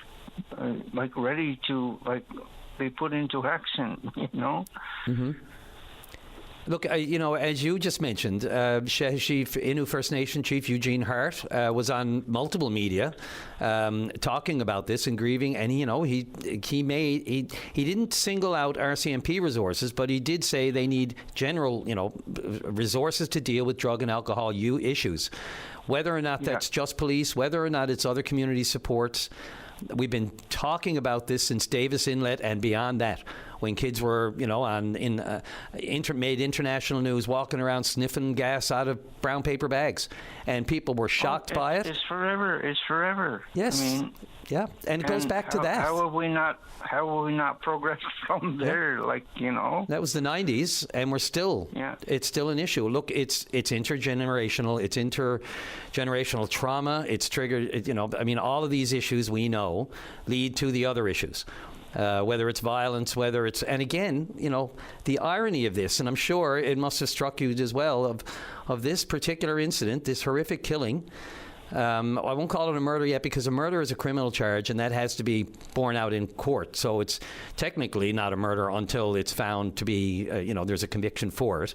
ready to be put into action, you know. Mm-hmm. Look, as you just mentioned, Chief Innu First Nation Chief Eugene Hart was on multiple media talking about this and grieving, and he didn't single out RCMP resources, but he did say they need general resources to deal with drug and alcohol issues, whether or not that's just police, whether or not it's other community supports. We've been talking about this since Davis Inlet and beyond that, when kids were, made international news, walking around sniffing gas out of brown paper bags, and people were shocked by it. It's forever. Yes. I mean, yeah, and it goes back to that. How will we not progress from there? That was the 90s, and we're still. Yeah. It's still an issue. Look, it's intergenerational. It's intergenerational trauma. It's triggered. All of these issues we know lead to the other issues. Whether it's violence, and again, the irony of this, and I'm sure it must have struck you as well, of this particular incident, this horrific killing. I won't call it a murder yet, because a murder is a criminal charge, and that has to be borne out in court. So it's technically not a murder until it's found to be, there's a conviction for it.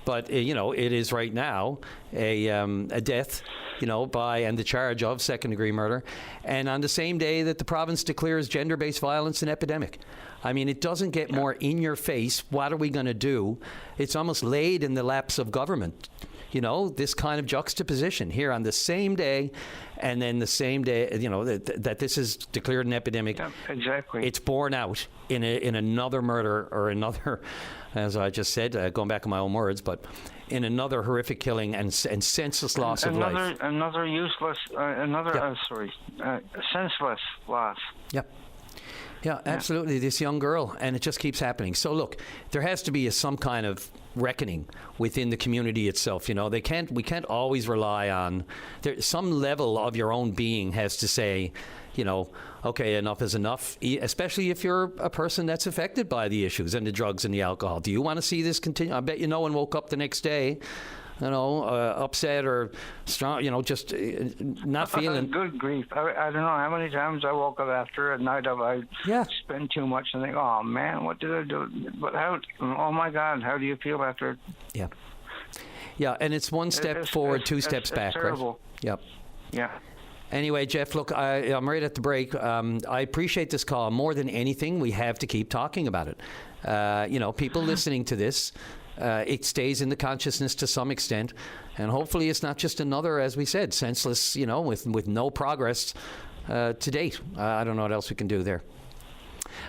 But, it is right now a death, and the charge of second-degree murder. And on the same day that the province declares gender-based violence an epidemic. I mean, it doesn't get more in your face. What are we going to do? It's almost laid in the laps of government. This kind of juxtaposition here on the same day, and then the same day, that this is declared an epidemic. Yeah, exactly. It's borne out in another murder, or another, as I just said, going back on my own words, but in another horrific killing and senseless loss of life. Another senseless loss. Yep. Yeah, absolutely. This young girl, and it just keeps happening. So look, there has to be some kind of reckoning within the community itself. We can't always rely on some level of your own being has to say, okay, enough is enough, especially if you're a person that's affected by the issues and the drugs and the alcohol. Do you want to see this continue? I bet no one woke up the next day upset or strong, just not feeling. Good grief. I don't know how many times I woke up after at night I spend too much and think, oh man, what did I do? But oh my God, how do you feel after? Yeah. Yeah, and it's one step forward, two steps back, terrible. Right? Yep. Yeah. Anyway, Jeff, look, I'm right at the break. I appreciate this call. More than anything, we have to keep talking about it. People listening to this, it stays in the consciousness to some extent, and hopefully it's not just another, as we said, senseless, with no progress to date. I don't know what else we can do there.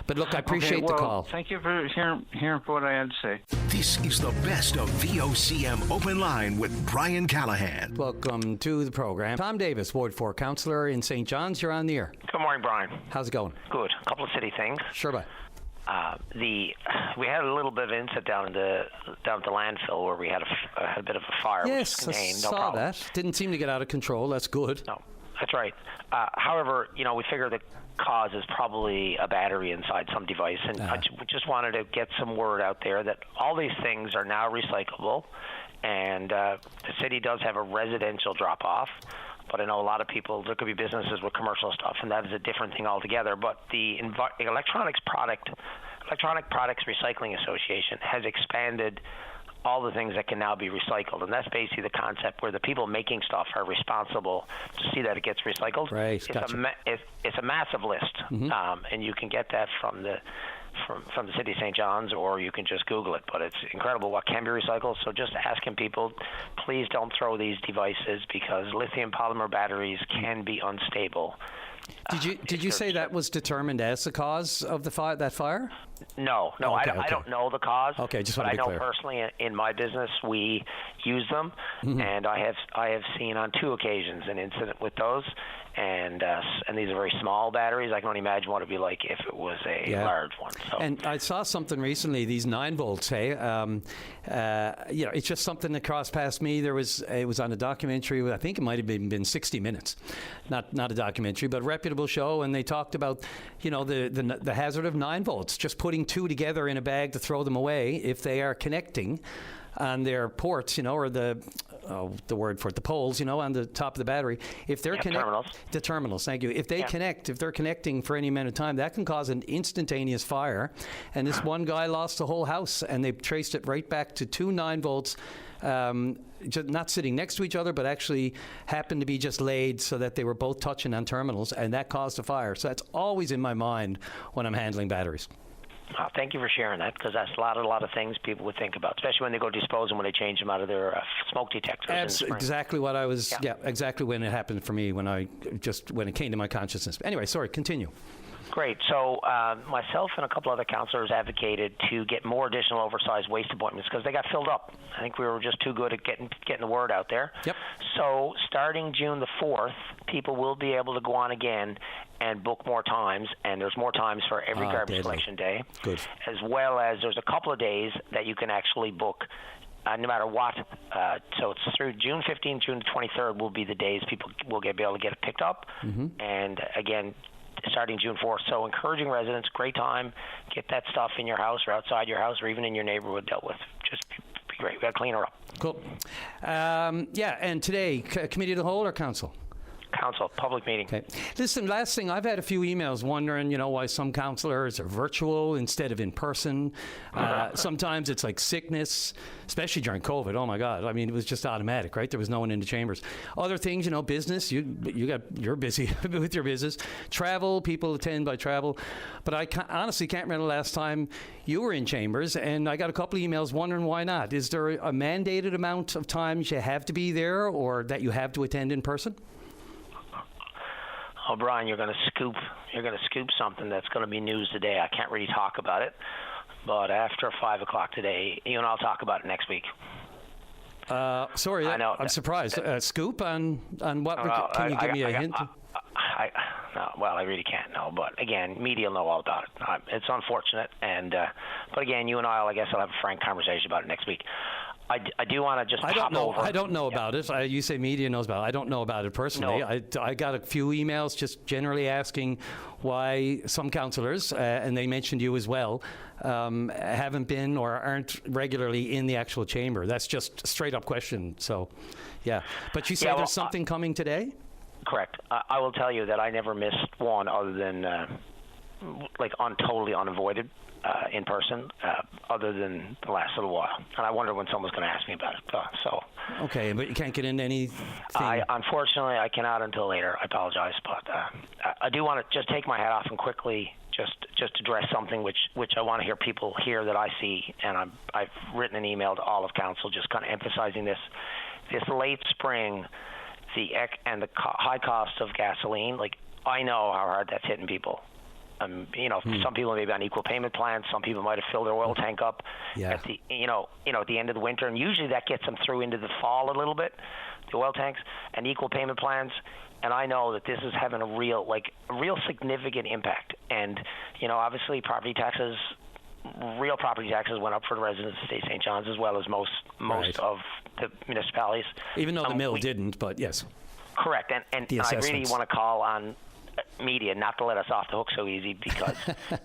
But look, I appreciate the call. Thank you for hearing what I had to say. This is the best of VOCM Open Line with Brian Callahan. Welcome to the program. Tom Davis, Ward 4 Councillor in St. John's. You're on the air. Good morning, Brian. How's it going? Good. A couple of city things. Sure, bud. We had a little bit of incident down at the landfill where we had a bit of a fire. Yes, I saw that. Didn't seem to get out of control. That's good. No, that's right. However, we figure the cause is probably a battery inside some device, and we just wanted to get some word out there that all these things are now recyclable, and the city does have a residential drop-off. But I know a lot of people, there could be businesses with commercial stuff, and that is a different thing altogether. But the Electronic Products Recycling Association has expanded all the things that can now be recycled. And that's basically the concept where the people making stuff are responsible to see that it gets recycled. Right, it's a massive list, and you can get that from the city of St. John's, or you can just Google it. But it's incredible what can be recycled. So just asking people, please don't throw these devices, because lithium polymer batteries can be unstable. Did you say that was determined as the cause of that fire? No, Oh, okay, I don't know the cause. Okay, just but want to be I know clear. personally in my business we use them, and I have seen on 2 occasions an incident with those, and these are very small batteries. I can only imagine what it'd be like if it was a large one. So. And I saw something recently. These 9 volts. Hey, it's just something that crossed past me. It was on a documentary. I think it might have been 60 Minutes, not a documentary, but a reputable show, and they talked about the hazard of 9 volts. Just putting 2 together in a bag to throw them away if they are connecting on their ports, or the word for it, the poles, on the top of the battery. If they're terminals. The terminals, thank you. If they connect, if they're connecting for any amount of time, that can cause an instantaneous fire. And this one guy lost the whole house, and they traced it right back to 2 9 volts, just not sitting next to each other, but actually happened to be just laid so that they were both touching on terminals, and that caused a fire. So that's always in my mind when I'm handling batteries. Thank you for sharing that, because that's a lot of things people would think about, especially when they go dispose them when they change them out of their smoke detectors. That's exactly what I was. Yeah, exactly when it happened for me when it came to my consciousness. Anyway, sorry. Continue. Great. So myself and a couple other councillors advocated to get more additional oversized waste appointments because they got filled up. I think we were just too good at getting the word out there. Yep. So starting June the 4th, people will be able to go on again and book more times, and there's more times for every garbage collection day. Good. As well as there's a couple of days that you can actually book no matter what. So it's through June 15th, June the 23rd will be the days people will be able to get it picked up. And again, starting June 4th. So encouraging residents, great time, get that stuff in your house or outside your house or even in your neighborhood dealt with. Just be great. We got to clean her up. Cool. And today, Committee of the Whole or Council? Council, public meeting. Okay. Listen, last thing, I've had a few emails wondering, why some councillors are virtual instead of in person. Sometimes it's like sickness, especially during COVID. Oh my God! I mean, it was just automatic, right? There was no one in the chambers. Other things, business. You're busy with your business. Travel, people attend by travel. But I honestly can't remember the last time you were in chambers, and I got a couple of emails wondering why not. Is there a mandated amount of times you have to be there, or that you have to attend in person? Oh, Brian, you're going to scoop something that's going to be news today. I can't really talk about it, but after 5 o'clock today, you and I'll talk about it next week. Sorry, I know. I'm surprised. Scoop on what? Can you give me a hint? No, well, I really can't know. But again, media will know all about it. It's unfortunate, but again, you and I guess I'll have a frank conversation about it next week. I do want to just pop over. I don't know about it. You say media knows about it. I don't know about it personally. No. I got a few emails just generally asking why some councillors, and they mentioned you as well, haven't been or aren't regularly in the actual chamber. That's just a straight up question. So, yeah. But you say there's something coming today? Correct. I will tell you that I never missed one other than totally unavoided. In person, other than the last little while, and I wonder when someone's going to ask me about it. Okay, but you can't get into anything. Unfortunately, I cannot until later. I apologize, but I do want to just take my hat off and quickly just address something which I want to hear people hear that I see, and I've written an email to all of council just kind of emphasizing this late spring, the high cost of gasoline. I know how hard that's hitting people. Some people may be on equal payment plans. Some people might have filled their oil tank up at the at the end of the winter, and usually that gets them through into the fall a little bit, the oil tanks and equal payment plans. And I know that this is having a real significant impact. And obviously, real property taxes went up for the residents of State St. John's as well as most of the municipalities. Even though the mill didn't, but yes. Correct, and I really want to call on media not to let us off the hook so easy because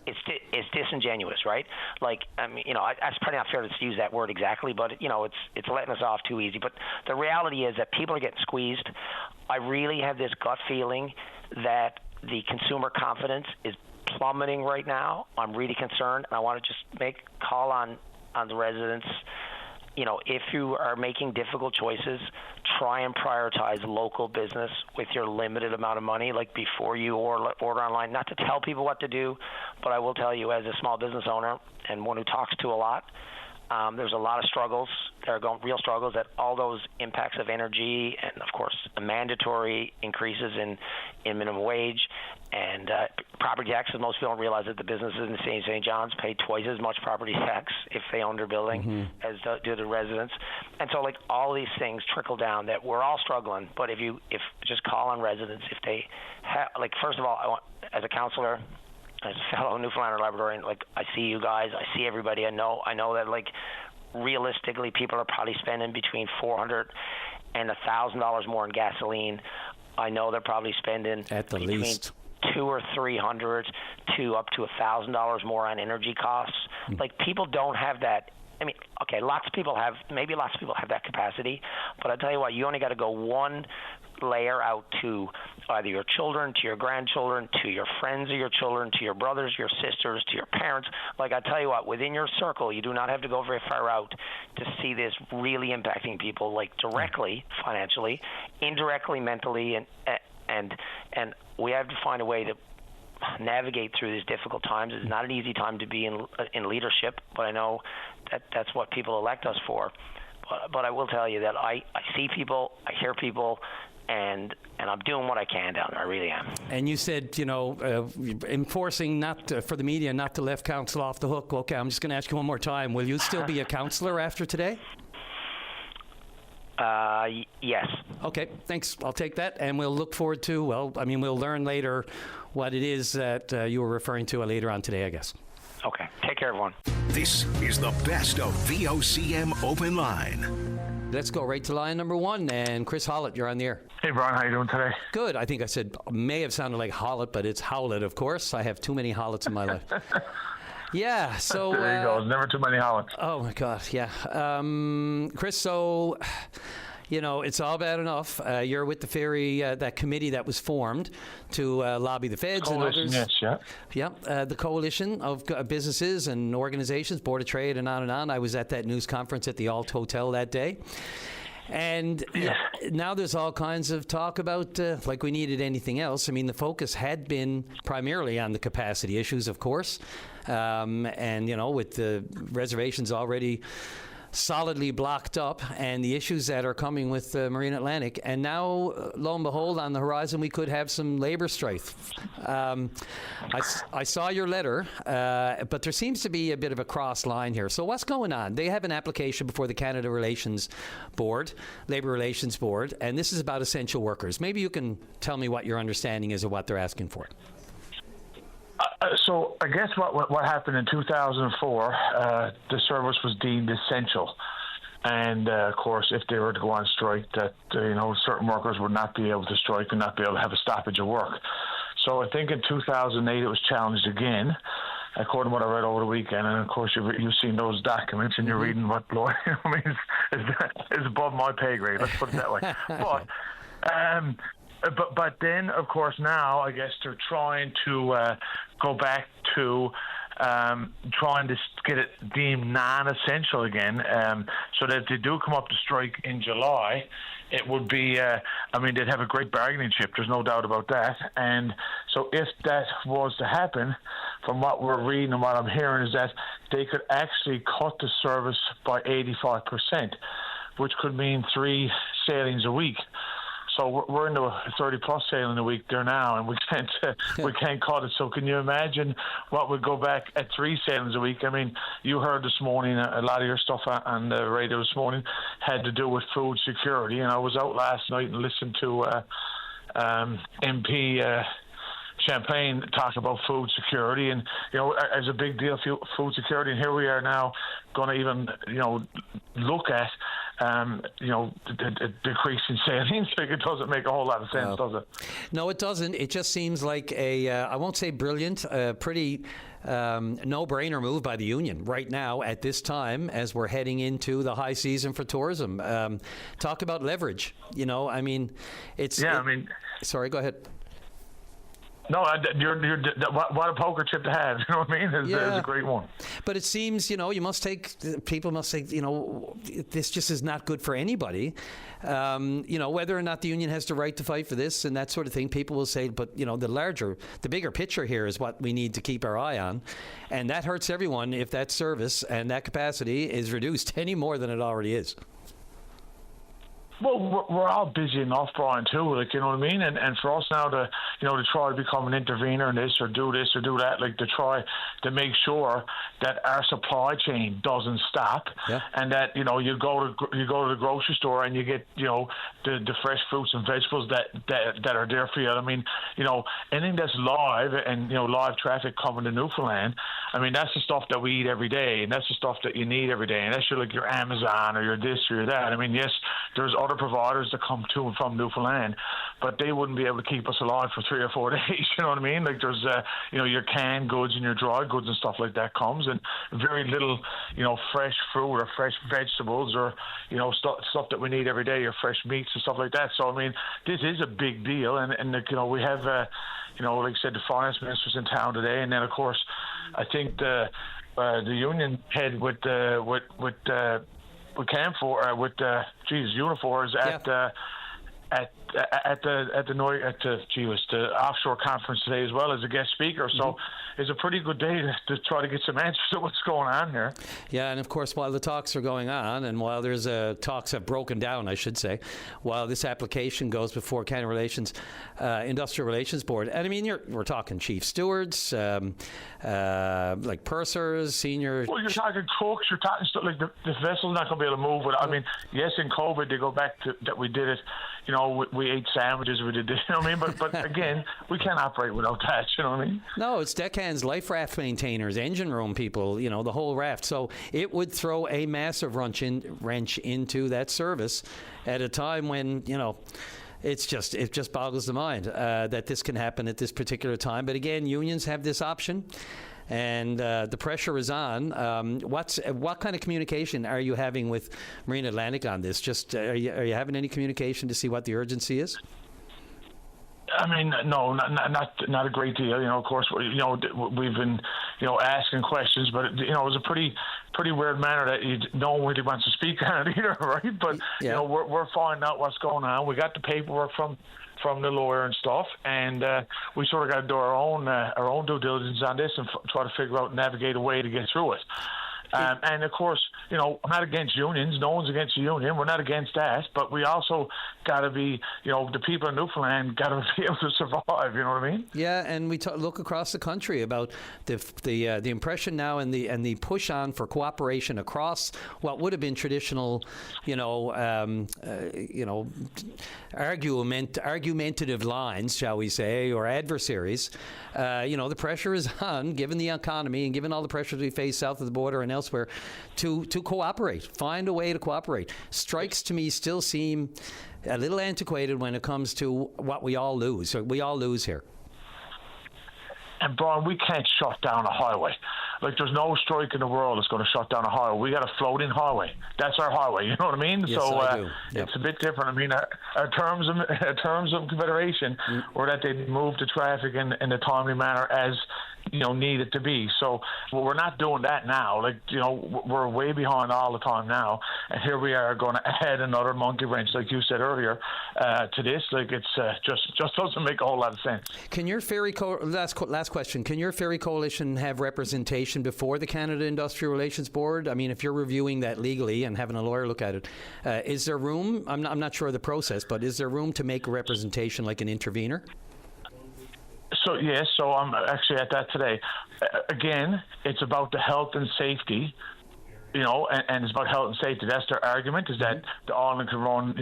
it's disingenuous, right? That's probably not fair to use that word exactly, but it's letting us off too easy. But the reality is that people are getting squeezed. I really have this gut feeling that the consumer confidence is plummeting right now. I'm really concerned, and I want to just make a call on the residents. If you are making difficult choices, try and prioritize local business with your limited amount of money, before you order online. Not to tell people what to do, but I will tell you as a small business owner and one who talks to a lot, There's a lot of struggles. There are real struggles at all those impacts of energy and, of course, the mandatory increases in minimum wage and property taxes. Most people don't realize that the businesses in St. John's pay twice as much property tax if they own their building as do the residents. And so, like, all these things trickle down that we're all struggling. But if just call on residents, if they like, first of all, as a counselor, as a fellow Newfoundlander Labradorian, like, I see you guys, I see everybody. I know that, like, realistically, people are probably spending between $400 and $1,000 more in gasoline. I know they're probably spending at the least $200 or $300 to up to $1,000 more on energy costs. Like, people don't have that. I mean, okay, lots of people have that capacity, but I tell you what, you only got to go one layer out to either your children, to your grandchildren, to your friends of your children, to your brothers, your sisters, to your parents. Like, I tell you what, within your circle, you do not have to go very far out to see this really impacting people, like, directly financially, indirectly mentally, and we have to find a way to navigate through these difficult times. It's not an easy time to be in leadership, but I know that's what people elect us for. But I will tell you that I see people, I hear people, and I'm doing what I can down there. I really am. And you said, enforcing for the media not to let council off the hook. Okay, I'm just going to ask you one more time. Will you still be a councillor after today? Yes. Okay, thanks. I'll take that, and we'll look forward to, we'll learn later what it is that you were referring to later on today, I guess. Okay. Take care, everyone. This is the best of VOCM Open Line. Let's go right to line number one, and Chris Hollett, you're on the air. Hey, Brian, how you doing today? Good. I think I said, may have sounded like Hollett, but it's Howlett, of course. I have too many Hollets in my life. Yeah, so... There you go. Never too many Hollets. Oh, my God, yeah. Chris, so... it's all bad enough. You're with the ferry, that committee that was formed to lobby the feds and others. Yes, yeah. Yeah, the coalition of businesses and organizations, Board of Trade and on and on. I was at that news conference at the Alt Hotel that day. And now there's all kinds of talk about, like we needed anything else. I mean, the focus had been primarily on the capacity issues, of course. And, with the reservations already solidly blocked up and the issues that are coming with Marine Atlantic. And now, lo and behold, on the horizon, we could have some labor strife. I saw your letter, but there seems to be a bit of a cross line here. So what's going on? They have an application before the Canada Relations Board, Labor Relations Board, and this is about essential workers. Maybe you can tell me what your understanding is of what they're asking for. So I guess what happened in 2004, the service was deemed essential. And, of course, if they were to go on strike, that, certain workers would not be able to strike and not be able to have a stoppage of work. So I think in 2008 it was challenged again, according to what I read over the weekend. And, of course, you've seen those documents and you're reading what Lloyd is above my pay grade, let's put it that way. But then, of course, now I guess they're trying to go back to trying to get it deemed non-essential again, so that if they do come up to strike in July, it would be, they'd have a great bargaining chip, there's no doubt about that. And so if that was to happen, from what we're reading and what I'm hearing, is that they could actually cut the service by 85%, which could mean 3 sailings a week. So we're into a 30-plus sailing a week there now, and we can't cut it. So can you imagine what would go back at 3 sailings a week? I mean, you heard this morning, a lot of your stuff on the radio this morning had to do with food security, and I was out last night and listened to MP Champagne talk about food security, and as a big deal, food security, and here we are now going to even look at the decrease in sailings. It doesn't make a whole lot of sense, does it? No, it doesn't. It just seems like I won't say brilliant, pretty no-brainer move by the union right now at this time as we're heading into the high season for tourism. Talk about leverage. Sorry, go ahead. No, what a poker chip to have. You know what I mean? It's a great one. But it seems, people must say, this just is not good for anybody. Whether or not the union has the right to fight for this and that sort of thing, people will say, but, the bigger picture here is what we need to keep our eye on. And that hurts everyone if that service and that capacity is reduced any more than it already is. Well, we're all busy enough, Brian, too. You know what I mean? And for us now to try to become an intervener in this or do that, to try to make sure that our supply chain doesn't stop, and that you go to the grocery store and you get the fresh fruits and vegetables that are there for you. I mean, anything that's live and live traffic coming to Newfoundland. I mean, that's the stuff that we eat every day, and that's the stuff that you need every day, and that's your Amazon or your this or your that. I mean, yes, there's other providers that come to and from Newfoundland, but they wouldn't be able to keep us alive for 3 or 4 days. You know what I mean? There's your canned goods and your dry goods and stuff like that comes, and very little fresh fruit or fresh vegetables or stuff that we need every day, or fresh meats and stuff like that. So I mean, this is a big deal, and we have like I said, the finance minister's in town today, and then of course I think the union head with Unifor is at the offshore conference today as well as a guest speaker. So it's a pretty good day to try to get some answers to what's going on here. Yeah, and of course, while the talks are going on, and while there's talks have broken down, I should say, while this application goes before Canada Industrial Relations Board, and I mean, we're talking chief stewards, like pursers, senior. Well, you're talking cooks. You're talking stuff like the vessel's not going to be able to move. I mean, yes, in COVID they go back to that we did it. We ate sandwiches. We did this. You know what I mean? But again, we can't operate without that. You know what I mean? No, it's deckhands, life raft maintainers, engine room people. The whole raft. So it would throw a massive wrench into that service at a time when it just boggles the mind that this can happen at this particular time. But again, unions have this option. And the pressure is on. What kind of communication are you having with Marine Atlantic on this? Just are you having any communication to see what the urgency is? I mean, no, not a great deal. Of course, we've been asking questions, but it was a pretty weird manner that no one really wants to speak on it either, right? But we're finding out what's going on. We got the paperwork from the lawyer and stuff, and we sort of got to do our own due diligence on this and try to figure out, navigate a way to get through it. And of course, I'm not against unions. No one's against the union. We're not against that. But we also got to be, the people in Newfoundland got to be able to survive. You know what I mean? Yeah, and we look across the country about the impression now and the push on for cooperation across what would have been traditional, argumentative lines, shall we say, or adversaries. The pressure is on, given the economy and given all the pressures we face south of the border and elsewhere, to cooperate, find a way to cooperate. Strikes to me still seem a little antiquated when it comes to what we all lose. We all lose here. And Brian, we can't shut down a highway. There's no strike in the world that's going to shut down a highway. We got a floating highway. That's our highway. You know what I mean? Yes, so I do. Yep. It's a bit different. I mean, our terms of confederation were that they move the traffic in a timely manner as needed to be. So we're not doing that now. We're way behind all the time now, and here we are going to add another monkey wrench, like you said earlier, to this. It's just doesn't make a whole lot of sense. Can your ferry last question? Can your ferry coalition have representation before the Canada Industrial Relations Board? I mean, if you're reviewing that legally and having a lawyer look at it, is there room? I'm not sure of the process, but is there room to make a representation like an intervener? So I'm actually at that today. Again, it's about the health and safety, and it's about health and safety. That's their argument: is that the island can run,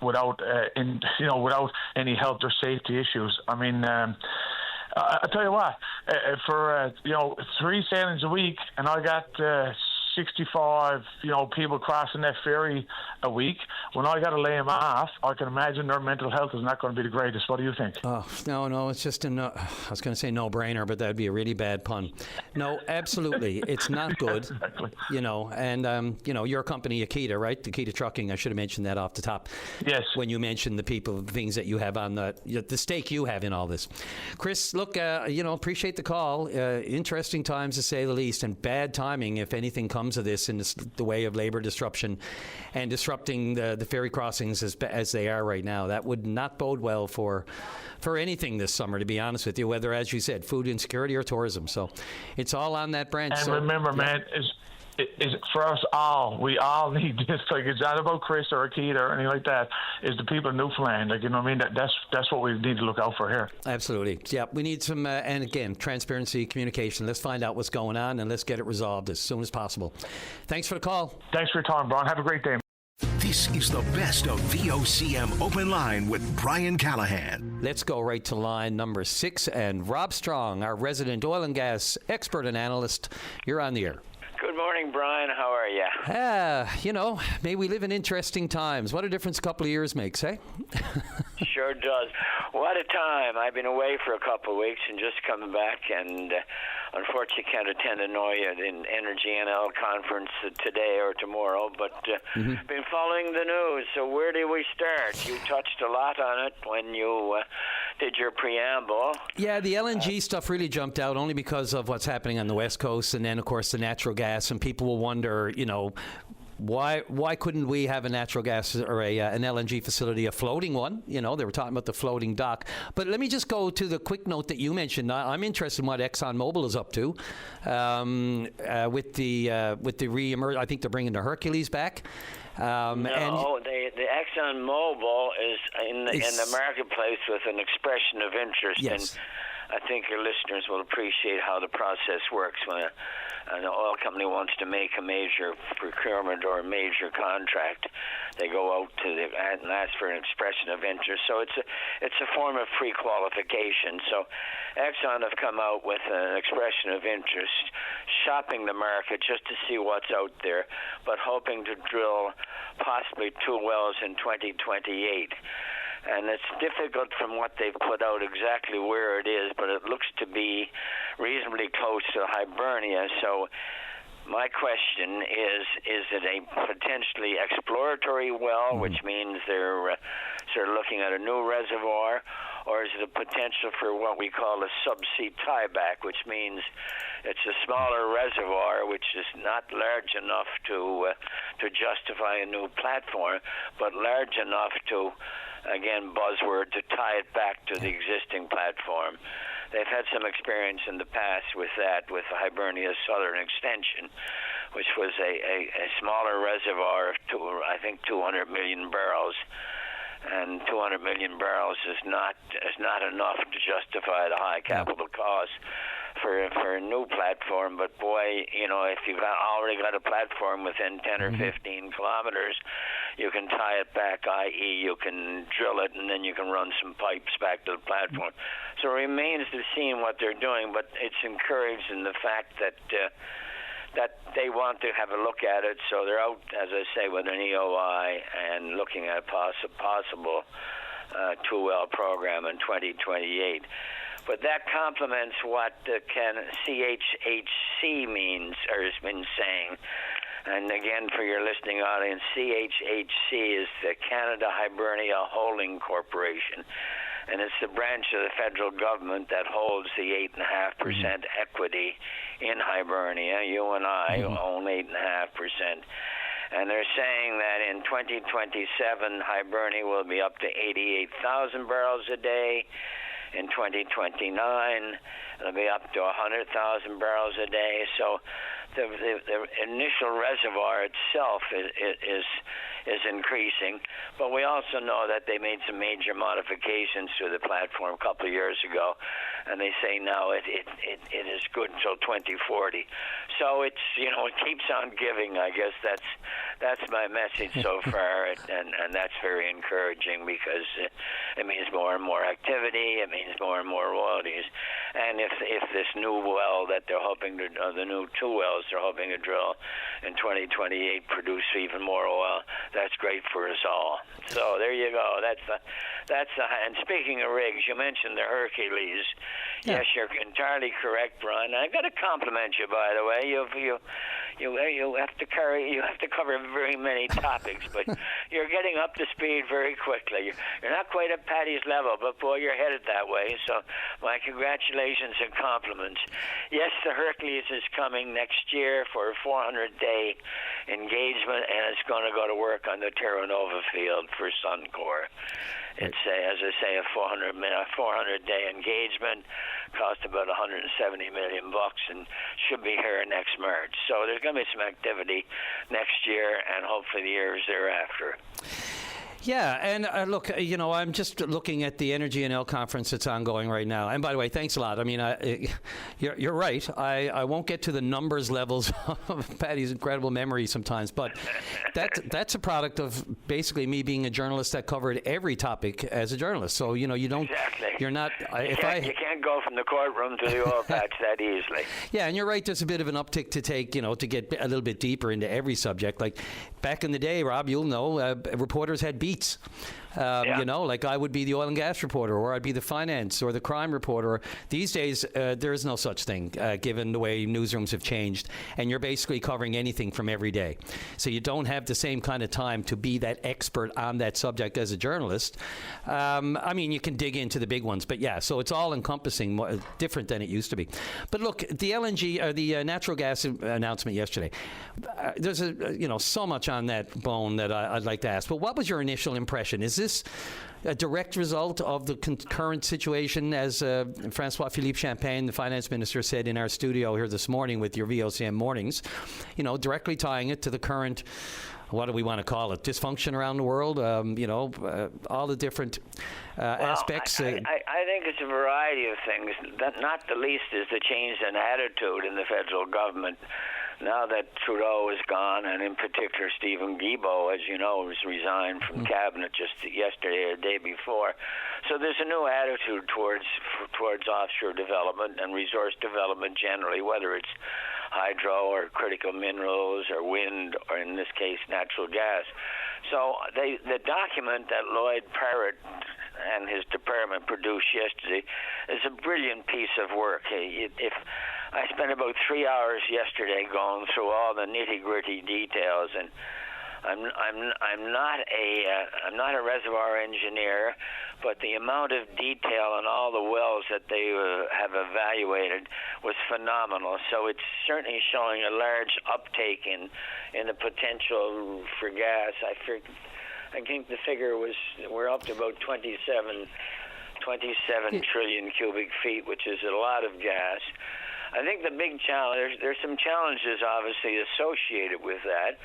without any health or safety issues. I mean, I tell you what, for 3 sailings a week, and I got 65, people crossing that ferry a week, when I got to lay them off, I can imagine their mental health is not going to be the greatest. What do you think? Oh, no, it's just I was going to say no-brainer, but that'd be a really bad pun. No, absolutely, it's not good. Exactly. And your company, Akita, right? Akita Trucking. I should have mentioned that off the top. Yes. When you mentioned the things that you have on the stake you have in all this, Chris. Look, appreciate the call. Interesting times to say the least, and bad timing if anything comes of this in the way of labor disruption and disrupting the ferry crossings as they are right now. That would not bode well for anything this summer, to be honest with you, whether, as you said, food insecurity or tourism. So it's all on that branch. And remember, man, is for us all, we all need this. Like, it's not about Chris or Akita or anything like that. It's the people of Newfoundland. Like, that's what we need to look out for here. Absolutely. Yeah, we need some, and again, transparency, communication. Let's find out what's going on and let's get it resolved as soon as possible. Thanks for the call. Thanks for your time, Brian. Have a great day. This is the best of VOCM Open Line with Brian Callahan. Let's go right to line number 6, and Rob Strong, our resident oil and gas expert and analyst. You're on the air. Good morning, Brian. How are you? May we live in interesting times. What a difference a couple of years makes, eh? Sure does. What a time. I've been away for a couple of weeks and just coming back, and unfortunately can't attend the Energy NL conference today or tomorrow, but been following the news. So where do we start? You touched a lot on it when you did your preamble. Yeah, the LNG stuff really jumped out only because of what's happening on the West Coast, and then, of course, the natural gas, and people will wonder, why couldn't we have a natural gas or an LNG facility, a floating one? They were talking about the floating dock. But let me just go to the quick note that you mentioned. I'm interested in what ExxonMobil is up to with the re-emerge. I think they're bringing the Hercules back. The ExxonMobil is in the marketplace with an expression of interest. Yes. And I think your listeners will appreciate how the process works when an oil company wants to make a major procurement or a major contract. They go out and ask for an expression of interest. So it's a form of pre-qualification. So Exxon have come out with an expression of interest, shopping the market just to see what's out there, but hoping to drill possibly 2 wells in 2028. And it's difficult from what they've put out exactly where it is, but it looks to be reasonably close to Hibernia. So my question is it a potentially exploratory well, which means they're sort of looking at a new reservoir, or is it a potential for what we call a subsea tieback, which means it's a smaller reservoir, which is not large enough to justify a new platform, but large enough to, again, buzzword, to tie it back to the existing platform. They've had some experience in the past with that, with Hibernia's southern extension, which was a smaller reservoir of, I think, 200 million barrels. And 200 million barrels is not enough to justify the high capital cost for a new platform. But boy, if you've already got a platform within 10 or 15 kilometers, you can tie it back, i.e. you can drill it and then you can run some pipes back to the platform. So it remains to see what they're doing, but it's encouraged in the fact that they want to have a look at it. So they're out, as I say, with an EOI and looking at possible 2-well program in 2028. But that complements what CHHC means, or has been saying. And again, for your listening audience, CHHC is the Canada Hibernia Holding Corporation. And it's the branch of the federal government that holds the 8.5% equity in Hibernia. You and I own 8.5%. And they're saying that in 2027, Hibernia will be up to 88,000 barrels a day. In 2029, it'll be up to 100,000 barrels a day. So the initial reservoir itself is increasing, but we also know that they made some major modifications to the platform a couple of years ago, and they say now it is good until 2040. So it keeps on giving. I guess that's my message so far, and that's very encouraging because it means more and more activity. It means more and more royalties. And if this new well that they're hoping to, the new 2 wells wells they're hoping to drill in 2028 produce even more oil. That's great for us all. So there you go. And speaking of rigs, you mentioned the Hercules. Yeah. Yes, you're entirely correct, Brian. I got to compliment you, by the way. You have to cover very many topics, but you're getting up to speed very quickly. You're not quite at Patty's level, but boy, you're headed that way. So my congratulations and compliments. Yes, the Hercules is coming next year for a 400-day engagement, and it's going to go to work on the Terra Nova field for Suncor. It's as I say, a 400-day engagement. Cost about $170 million and should be here next March. So there's going to be some activity next year and hopefully the years thereafter. Yeah, and look, I'm just looking at the Energy NL conference that's ongoing right now. And by the way, thanks a lot. I mean, you're right. I won't get to the numbers levels of Patty's incredible memory sometimes, but that's a product of basically me being a journalist that covered every topic as a journalist. So you don't. Exactly. You're not. You can't go from the courtroom to the oil patch that easily. Yeah, and you're right. There's a bit of an uptick to take, to get a little bit deeper into every subject. Like back in the day, Rob, you'll know, reporters had beats. Like I would be the oil and gas reporter, or I'd be the finance or the crime reporter. These days, there is no such thing, given the way newsrooms have changed, and you're basically covering anything from every day. So you don't have the same kind of time to be that expert on that subject as a journalist. I mean, you can dig into the big ones, but yeah, so it's all encompassing, different than it used to be. But look, the LNG, the natural gas announcement yesterday, there's so much on that bone that I'd like to ask. But what was your initial impression? Is this a direct result of the current situation, as Francois-Philippe Champagne, the finance minister, said in our studio here this morning with your VOCM mornings, directly tying it to the current, what do we want to call it, dysfunction around the world, all the different aspects? I think it's a variety of things. Not the least is the change in attitude in the federal government. Now that Trudeau is gone, and in particular Stephen Guilbeault, as you know, was resigned from cabinet just yesterday or the day before. So there's a new attitude towards offshore development and resource development generally, whether it's hydro or critical minerals or wind or, in this case, natural gas. So the document that Lloyd Parrott and his department produced yesterday is a brilliant piece of work. If I spent about 3 hours yesterday going through all the nitty-gritty details, and I'm not a reservoir engineer, but the amount of detail on all the wells that they have evaluated was phenomenal. So it's certainly showing a large uptake in the potential for gas. I think the figure was we're up to about 27 trillion cubic feet, which is a lot of gas. I think the big challenge, there's some challenges obviously associated with that.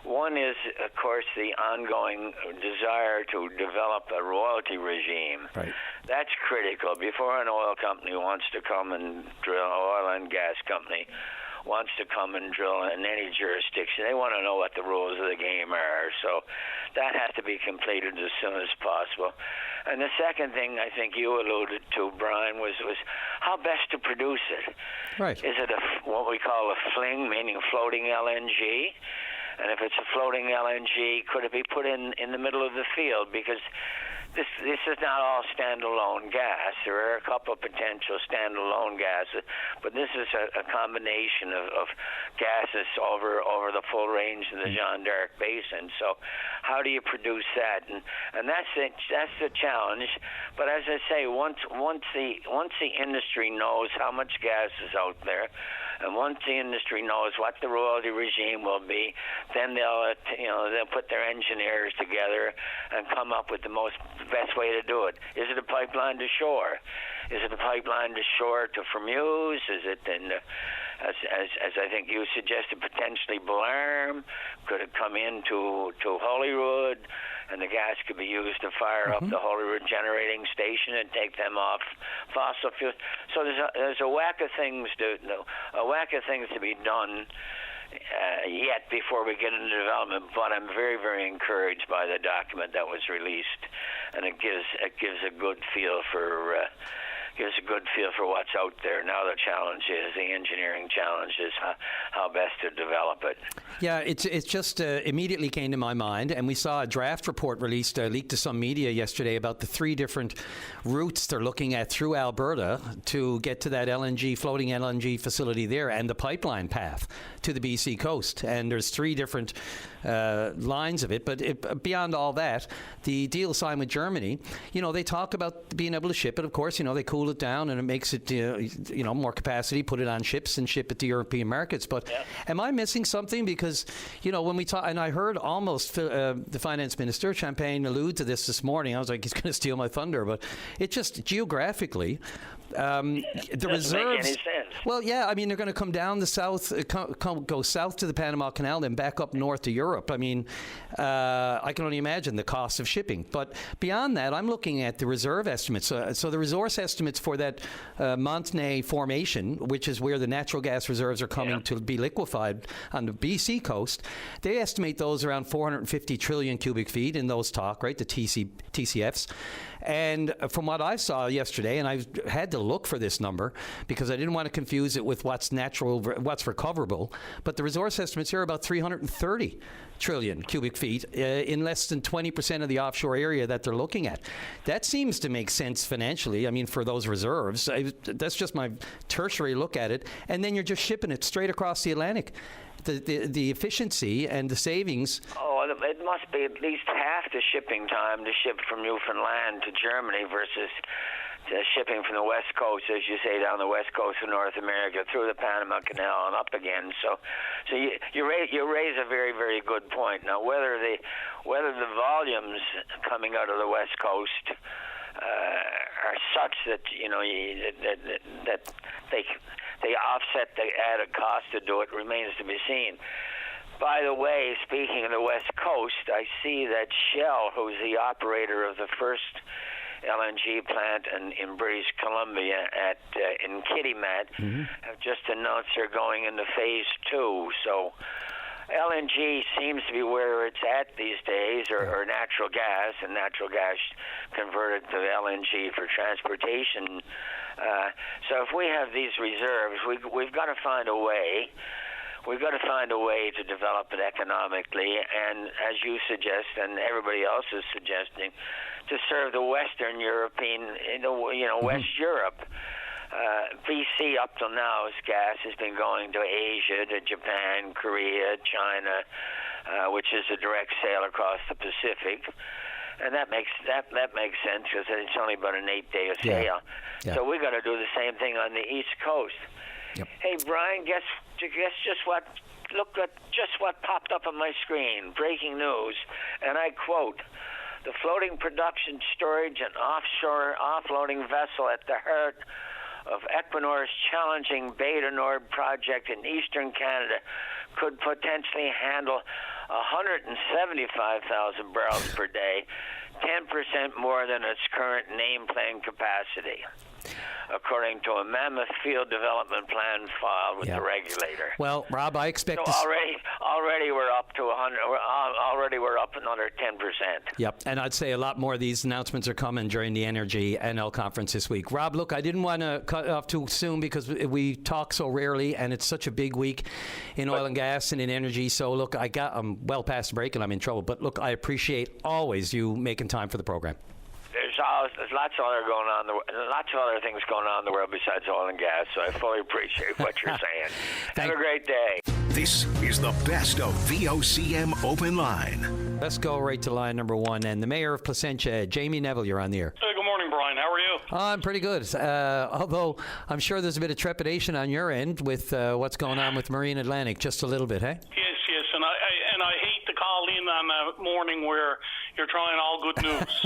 One is, of course, the ongoing desire to develop a royalty regime. Right. That's critical. Before an oil company wants to come and drill, oil and gas company wants to come and drill in any jurisdiction, they want to know what the rules of the game are. So that has to be completed as soon as possible. And the second thing I think you alluded to, Brian, was how best to produce it. Right. Is it what we call a fling, meaning floating LNG? And if it's a floating LNG, could it be put in the middle of the field? Because this is not all standalone gas. There are a couple of potential standalone gases, but this is a combination of gases over the full range in the Jeanne d'Arc Basin. So how do you produce that? And that's the challenge. But as I say, once the industry knows how much gas is out there, and once the industry knows what the royalty regime will be, then they'll put their engineers together and come up with the best way to do it. Is it a pipeline to shore? Is it a pipeline to shore to Formuse? Is it as I think you suggested, potentially Bellarme? Could it come into Holyrood? And the gas could be used to fire up the Holyrood generating station and take them off fossil fuels. So there's a whack of things to be done yet before we get into development. But I'm very, very encouraged by the document that was released, and it gives a good feel for gives a good feel for what's out there. Now the challenge is, the engineering challenge is how best to develop it. Yeah, it's just immediately came to my mind, and we saw a draft report released, leaked to some media yesterday about the 3 different routes they're looking at through Alberta to get to that floating LNG facility there, and the pipeline path to the BC coast. And there's 3 different lines of it. But beyond all that, the deal signed with Germany, they talk about being able to ship it. Of course, they cool it down and it makes it, more capacity, put it on ships and ship it to European markets. But am I missing something? Because, when we talk, and I heard almost the finance minister, Champagne, allude to this morning. I was like, he's going to steal my thunder. But it just geographically, the reserves. Make any sense. Well, yeah, I mean, they're going to come down the south, go south to the Panama Canal, then back up north to Europe. I mean, I can only imagine the cost of shipping. But beyond that, I'm looking at the reserve estimates. So the resource estimates for that Montney formation, which is where the natural gas reserves are coming to be liquefied on the BC coast, they estimate those around 450 trillion cubic feet in those right, the TCFs. And from what I saw yesterday, and I had to look for this number because I didn't want to confuse it with what's recoverable, but the resource estimates here are about 330 trillion cubic feet in less than 20% of the offshore area that they're looking at. That seems to make sense financially, I mean, for those reserves. That's just my tertiary look at it. And then you're just shipping it straight across the Atlantic. The efficiency and the savings. Oh, it must be at least half the shipping time to ship from Newfoundland to Germany versus shipping from the west coast, as you say, down the west coast of North America through the Panama Canal and up again. So you raise a very, very good point. Now, whether the volumes coming out of the west coast are such that that they offset the added cost to do it remains to be seen. By the way, speaking of the West Coast, I see that Shell, who's the operator of the first LNG plant in British Columbia in Kitimat, have just announced they're going into phase 2. So LNG seems to be where it's at these days, or natural gas, and natural gas converted to LNG for transportation. So if we have these reserves, we've got to find a way. We've got to find a way to develop it economically, and as you suggest, and everybody else is suggesting, to serve the Western European, West Europe. BC up till now, gas has been going to Asia, to Japan, Korea, China, which is a direct sale across the Pacific. And that makes sense because it's only about an 8-day sale. Yeah. So we got to do the same thing on the East Coast. Yep. Hey, Brian, guess just what? Look at just what popped up on my screen. Breaking news, and I quote: "The floating production, storage, and offloading vessel at the heart of Equinor's challenging Beta Nord project in eastern Canada could potentially handle 175,000 barrels per day, 10% more than its current nameplate capacity, according to a mammoth field development plan filed with the regulator." Well, Rob, I expect already we're up to 100. Already we're up another 10%. Yep, and I'd say a lot more of these announcements are coming during the Energy NL conference this week. Rob, look, I didn't want to cut off too soon because we talk so rarely, and it's such a big week in oil and gas and in energy. So look, I'm well past the break and I'm in trouble. But look, I appreciate always you making time for the program. There's lots of other things going on in the world besides oil and gas, so I fully appreciate what you're saying. Have a great day. This is the best of VOCM Open Line. Let's go right to line number 1, and the mayor of Placentia, Jamie Neville, you're on the air. Good morning, Brian. How are you? I'm pretty good, although I'm sure there's a bit of trepidation on your end with what's going on with Marine Atlantic, just a little bit, hey? Yes, and I hate to call in on a morning where you're trying all good news.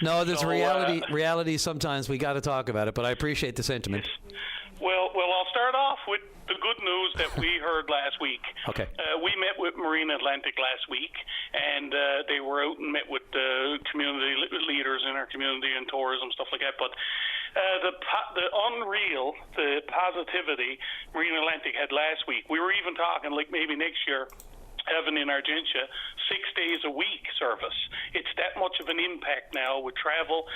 No, there's reality sometimes we got to talk about it, but I appreciate the sentiment. Yes. Well, I'll start off with the good news that we heard last week. Okay. We met with Marine Atlantic last week, and they were out and met with the community leaders in our community and tourism, stuff like that. But the positivity Marine Atlantic had last week, we were even talking like maybe next year having in Argentia 6 days a week service. It's that much of an impact now with travel.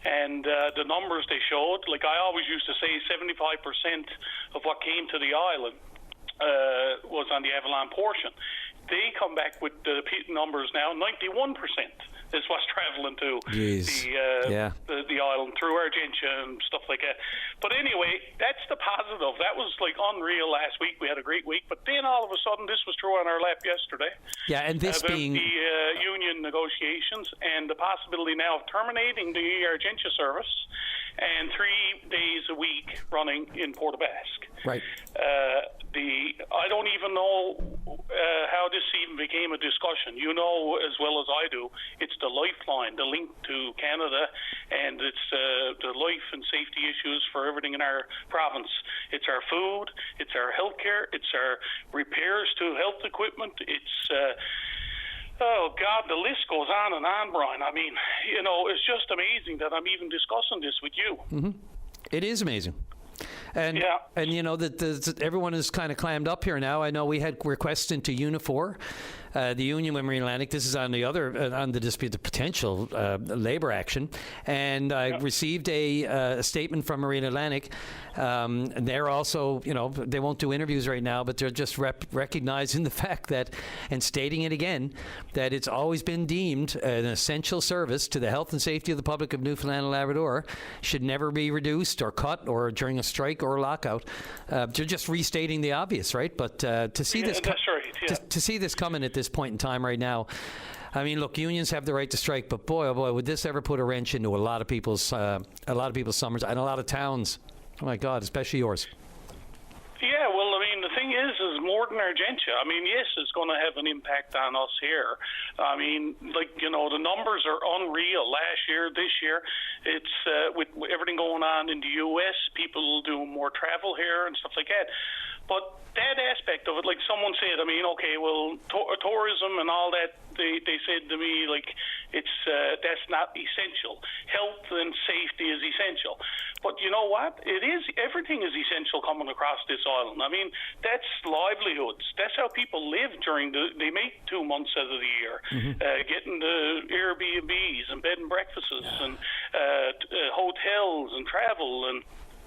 And the numbers they showed, like I always used to say, 75% of what came to the island was on the Avalon portion. They come back with the numbers now, 91% is what's traveling to the island through Argentia and stuff like that. But anyway, that's the positive. That was like unreal last week. We had a great week, but then all of a sudden this was thrown on our lap yesterday. Yeah, and this about being the union negotiations and the possibility now of terminating the Argentia service and 3 days a week running in Port aux Basques. Right. I don't even know how this even became a discussion. You know as well as I do, it's the lifeline, the link to Canada, and it's the life and safety issues for everything in our province. It's our food, it's our healthcare, it's our repairs to health equipment, it's oh, God, the list goes on and on, Brian. I mean, you know, it's just amazing that I'm even discussing this with you. Mm-hmm. It is amazing. And you know that everyone is kind of clammed up here now. I know we had requests into Unifor, the Union with Marine Atlantic. This is on the other on the dispute, the potential labor action, and I received a statement from Marine Atlantic. And they're also, you know, they won't do interviews right now, but they're just recognizing the fact that, and stating it again, that it's always been deemed an essential service to the health and safety of the public of Newfoundland and Labrador, should never be reduced or cut or during a strike or a lockout. They're just restating the obvious, right? But to see this, to see this coming at this point in time right now. I mean, look, unions have the right to strike, but boy, oh boy, would this ever put a wrench into a lot of people's summers and a lot of towns. Oh my God, especially yours. Yeah, well, I mean, the thing is more than Argentia. I mean, yes, it's going to have an impact on us here. I mean, like, you know, the numbers are unreal. Last year, this year, it's with everything going on in the U.S., people doing more travel here and stuff like that. But that aspect of it, like someone said, I mean, okay, well, tourism and all that, they said to me, like, it's that's not essential. Health and safety is essential. But you know what? It is. Everything is essential coming across this island. I mean, that's livelihoods. That's how people live they make 2 months out of the year, getting the Airbnbs and bed and breakfasts and hotels and travel and.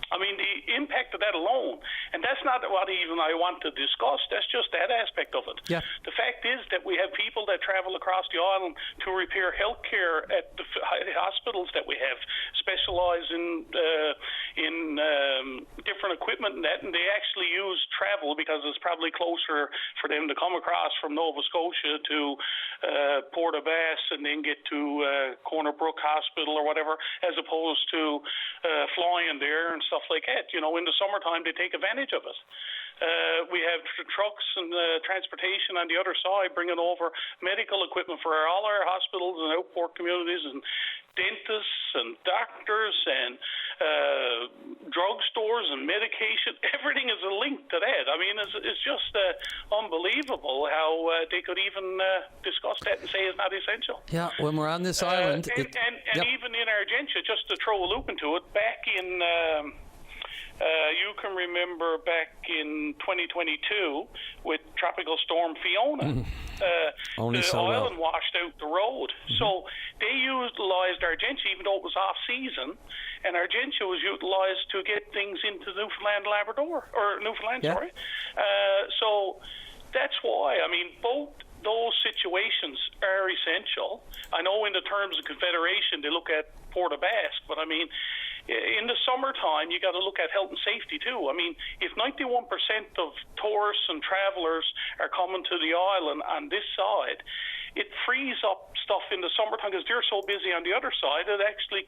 I mean, the impact of that alone, and that's not what even I want to discuss, that's just that aspect of it. Yeah. The fact is that we have people that travel across the island to repair health care at the hospitals that we have, specialize in different equipment and that, and they actually use travel because it's probably closer for them to come across from Nova Scotia to Port aux Basques and then get to Corner Brook Hospital or whatever, as opposed to flying there and stuff like that. You know, in the summertime, they take advantage of it. We have trucks and transportation on the other side bringing over medical equipment for all our hospitals and outport communities and dentists and doctors and drugstores and medication. Everything is a link to that. I mean, it's just unbelievable how they could even discuss that and say it's not essential. Yeah, when we're on this island. And even in Argentia, just to throw a loop into it, back in... you can remember back in 2022 with Tropical Storm Fiona, the island washed out the road. So they utilized Argentia, even though it was off-season, and Argentia was utilized to get things into Newfoundland, sorry. So that's why, I mean, both those situations are essential. I know in the terms of Confederation, they look at Port aux Basques, but I mean, in the summertime, you got to look at health and safety too. I mean, if 91% of tourists and travelers are coming to the island on this side, it frees up stuff in the summertime because they're so busy on the other side. It actually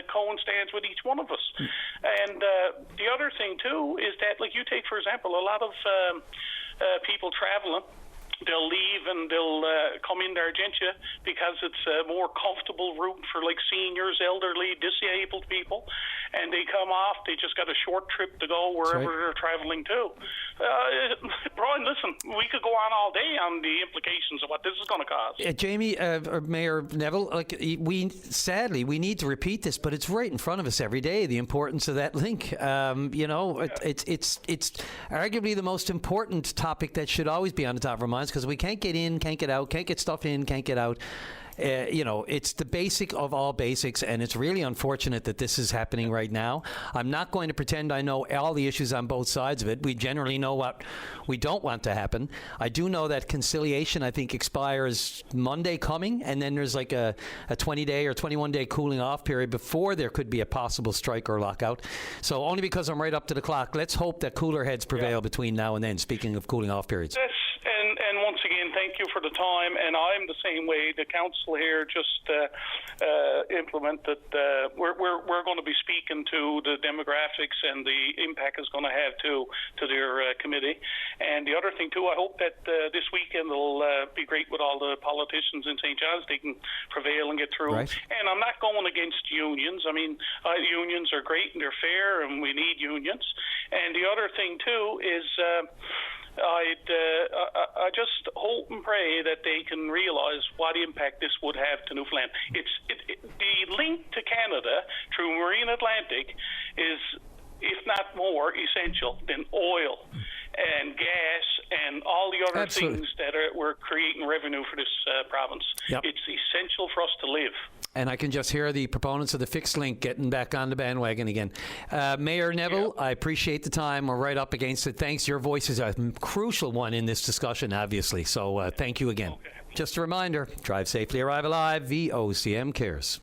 coincides with each one of us. And the other thing too is that, like you take, for example, a lot of people traveling, they'll leave and they'll come into Argentia because it's a more comfortable route for like seniors, elderly, disabled people, and they come off. They just got a short trip to go wherever they're traveling to. Brian, listen, we could go on all day on the implications of what this is going to cause. Jamie, or Mayor Neville, like sadly we need to repeat this, but it's right in front of us every day. The importance of that link. You know, it's arguably the most important topic that should always be on the top of our minds, because we can't get in, can't get out, can't get stuff in, can't get out. it's the basic of all basics, and it's really unfortunate that this is happening right now. I'm not going to pretend I know all the issues on both sides of it. We generally know what we don't want to happen. I do know that conciliation, I think, expires Monday coming, and then there's like a 20-day or 21-day cooling off period before there could be a possible strike or lockout. So only because I'm right up to the clock, let's hope that cooler heads prevail between now and then, speaking of cooling off periods. Yes, and once again, thank you for the time, and I'm the same way. The council here just implemented, we're going to be speaking to the demographics and the impact it's going to have to their committee. And the other thing too, I hope that this weekend will be great with all the politicians in St. John's. They can prevail and get through. Right. And I'm not going against unions. I mean, unions are great and they're fair, and we need unions. And the other thing too is I just hope and pray that they can realise what impact this would have to Newfoundland. The link to Canada through Marine Atlantic is, if not more, essential than oil and gas and all the other Absolutely. things that we're creating revenue for this province. Yep. It's essential for us to live. And I can just hear the proponents of the fixed link getting back on the bandwagon again. Mayor Neville, I appreciate the time. We're right up against it. Thanks. Your voice is a crucial one in this discussion, obviously. So thank you again. Okay. Just a reminder, drive safely, arrive alive. VOCM cares.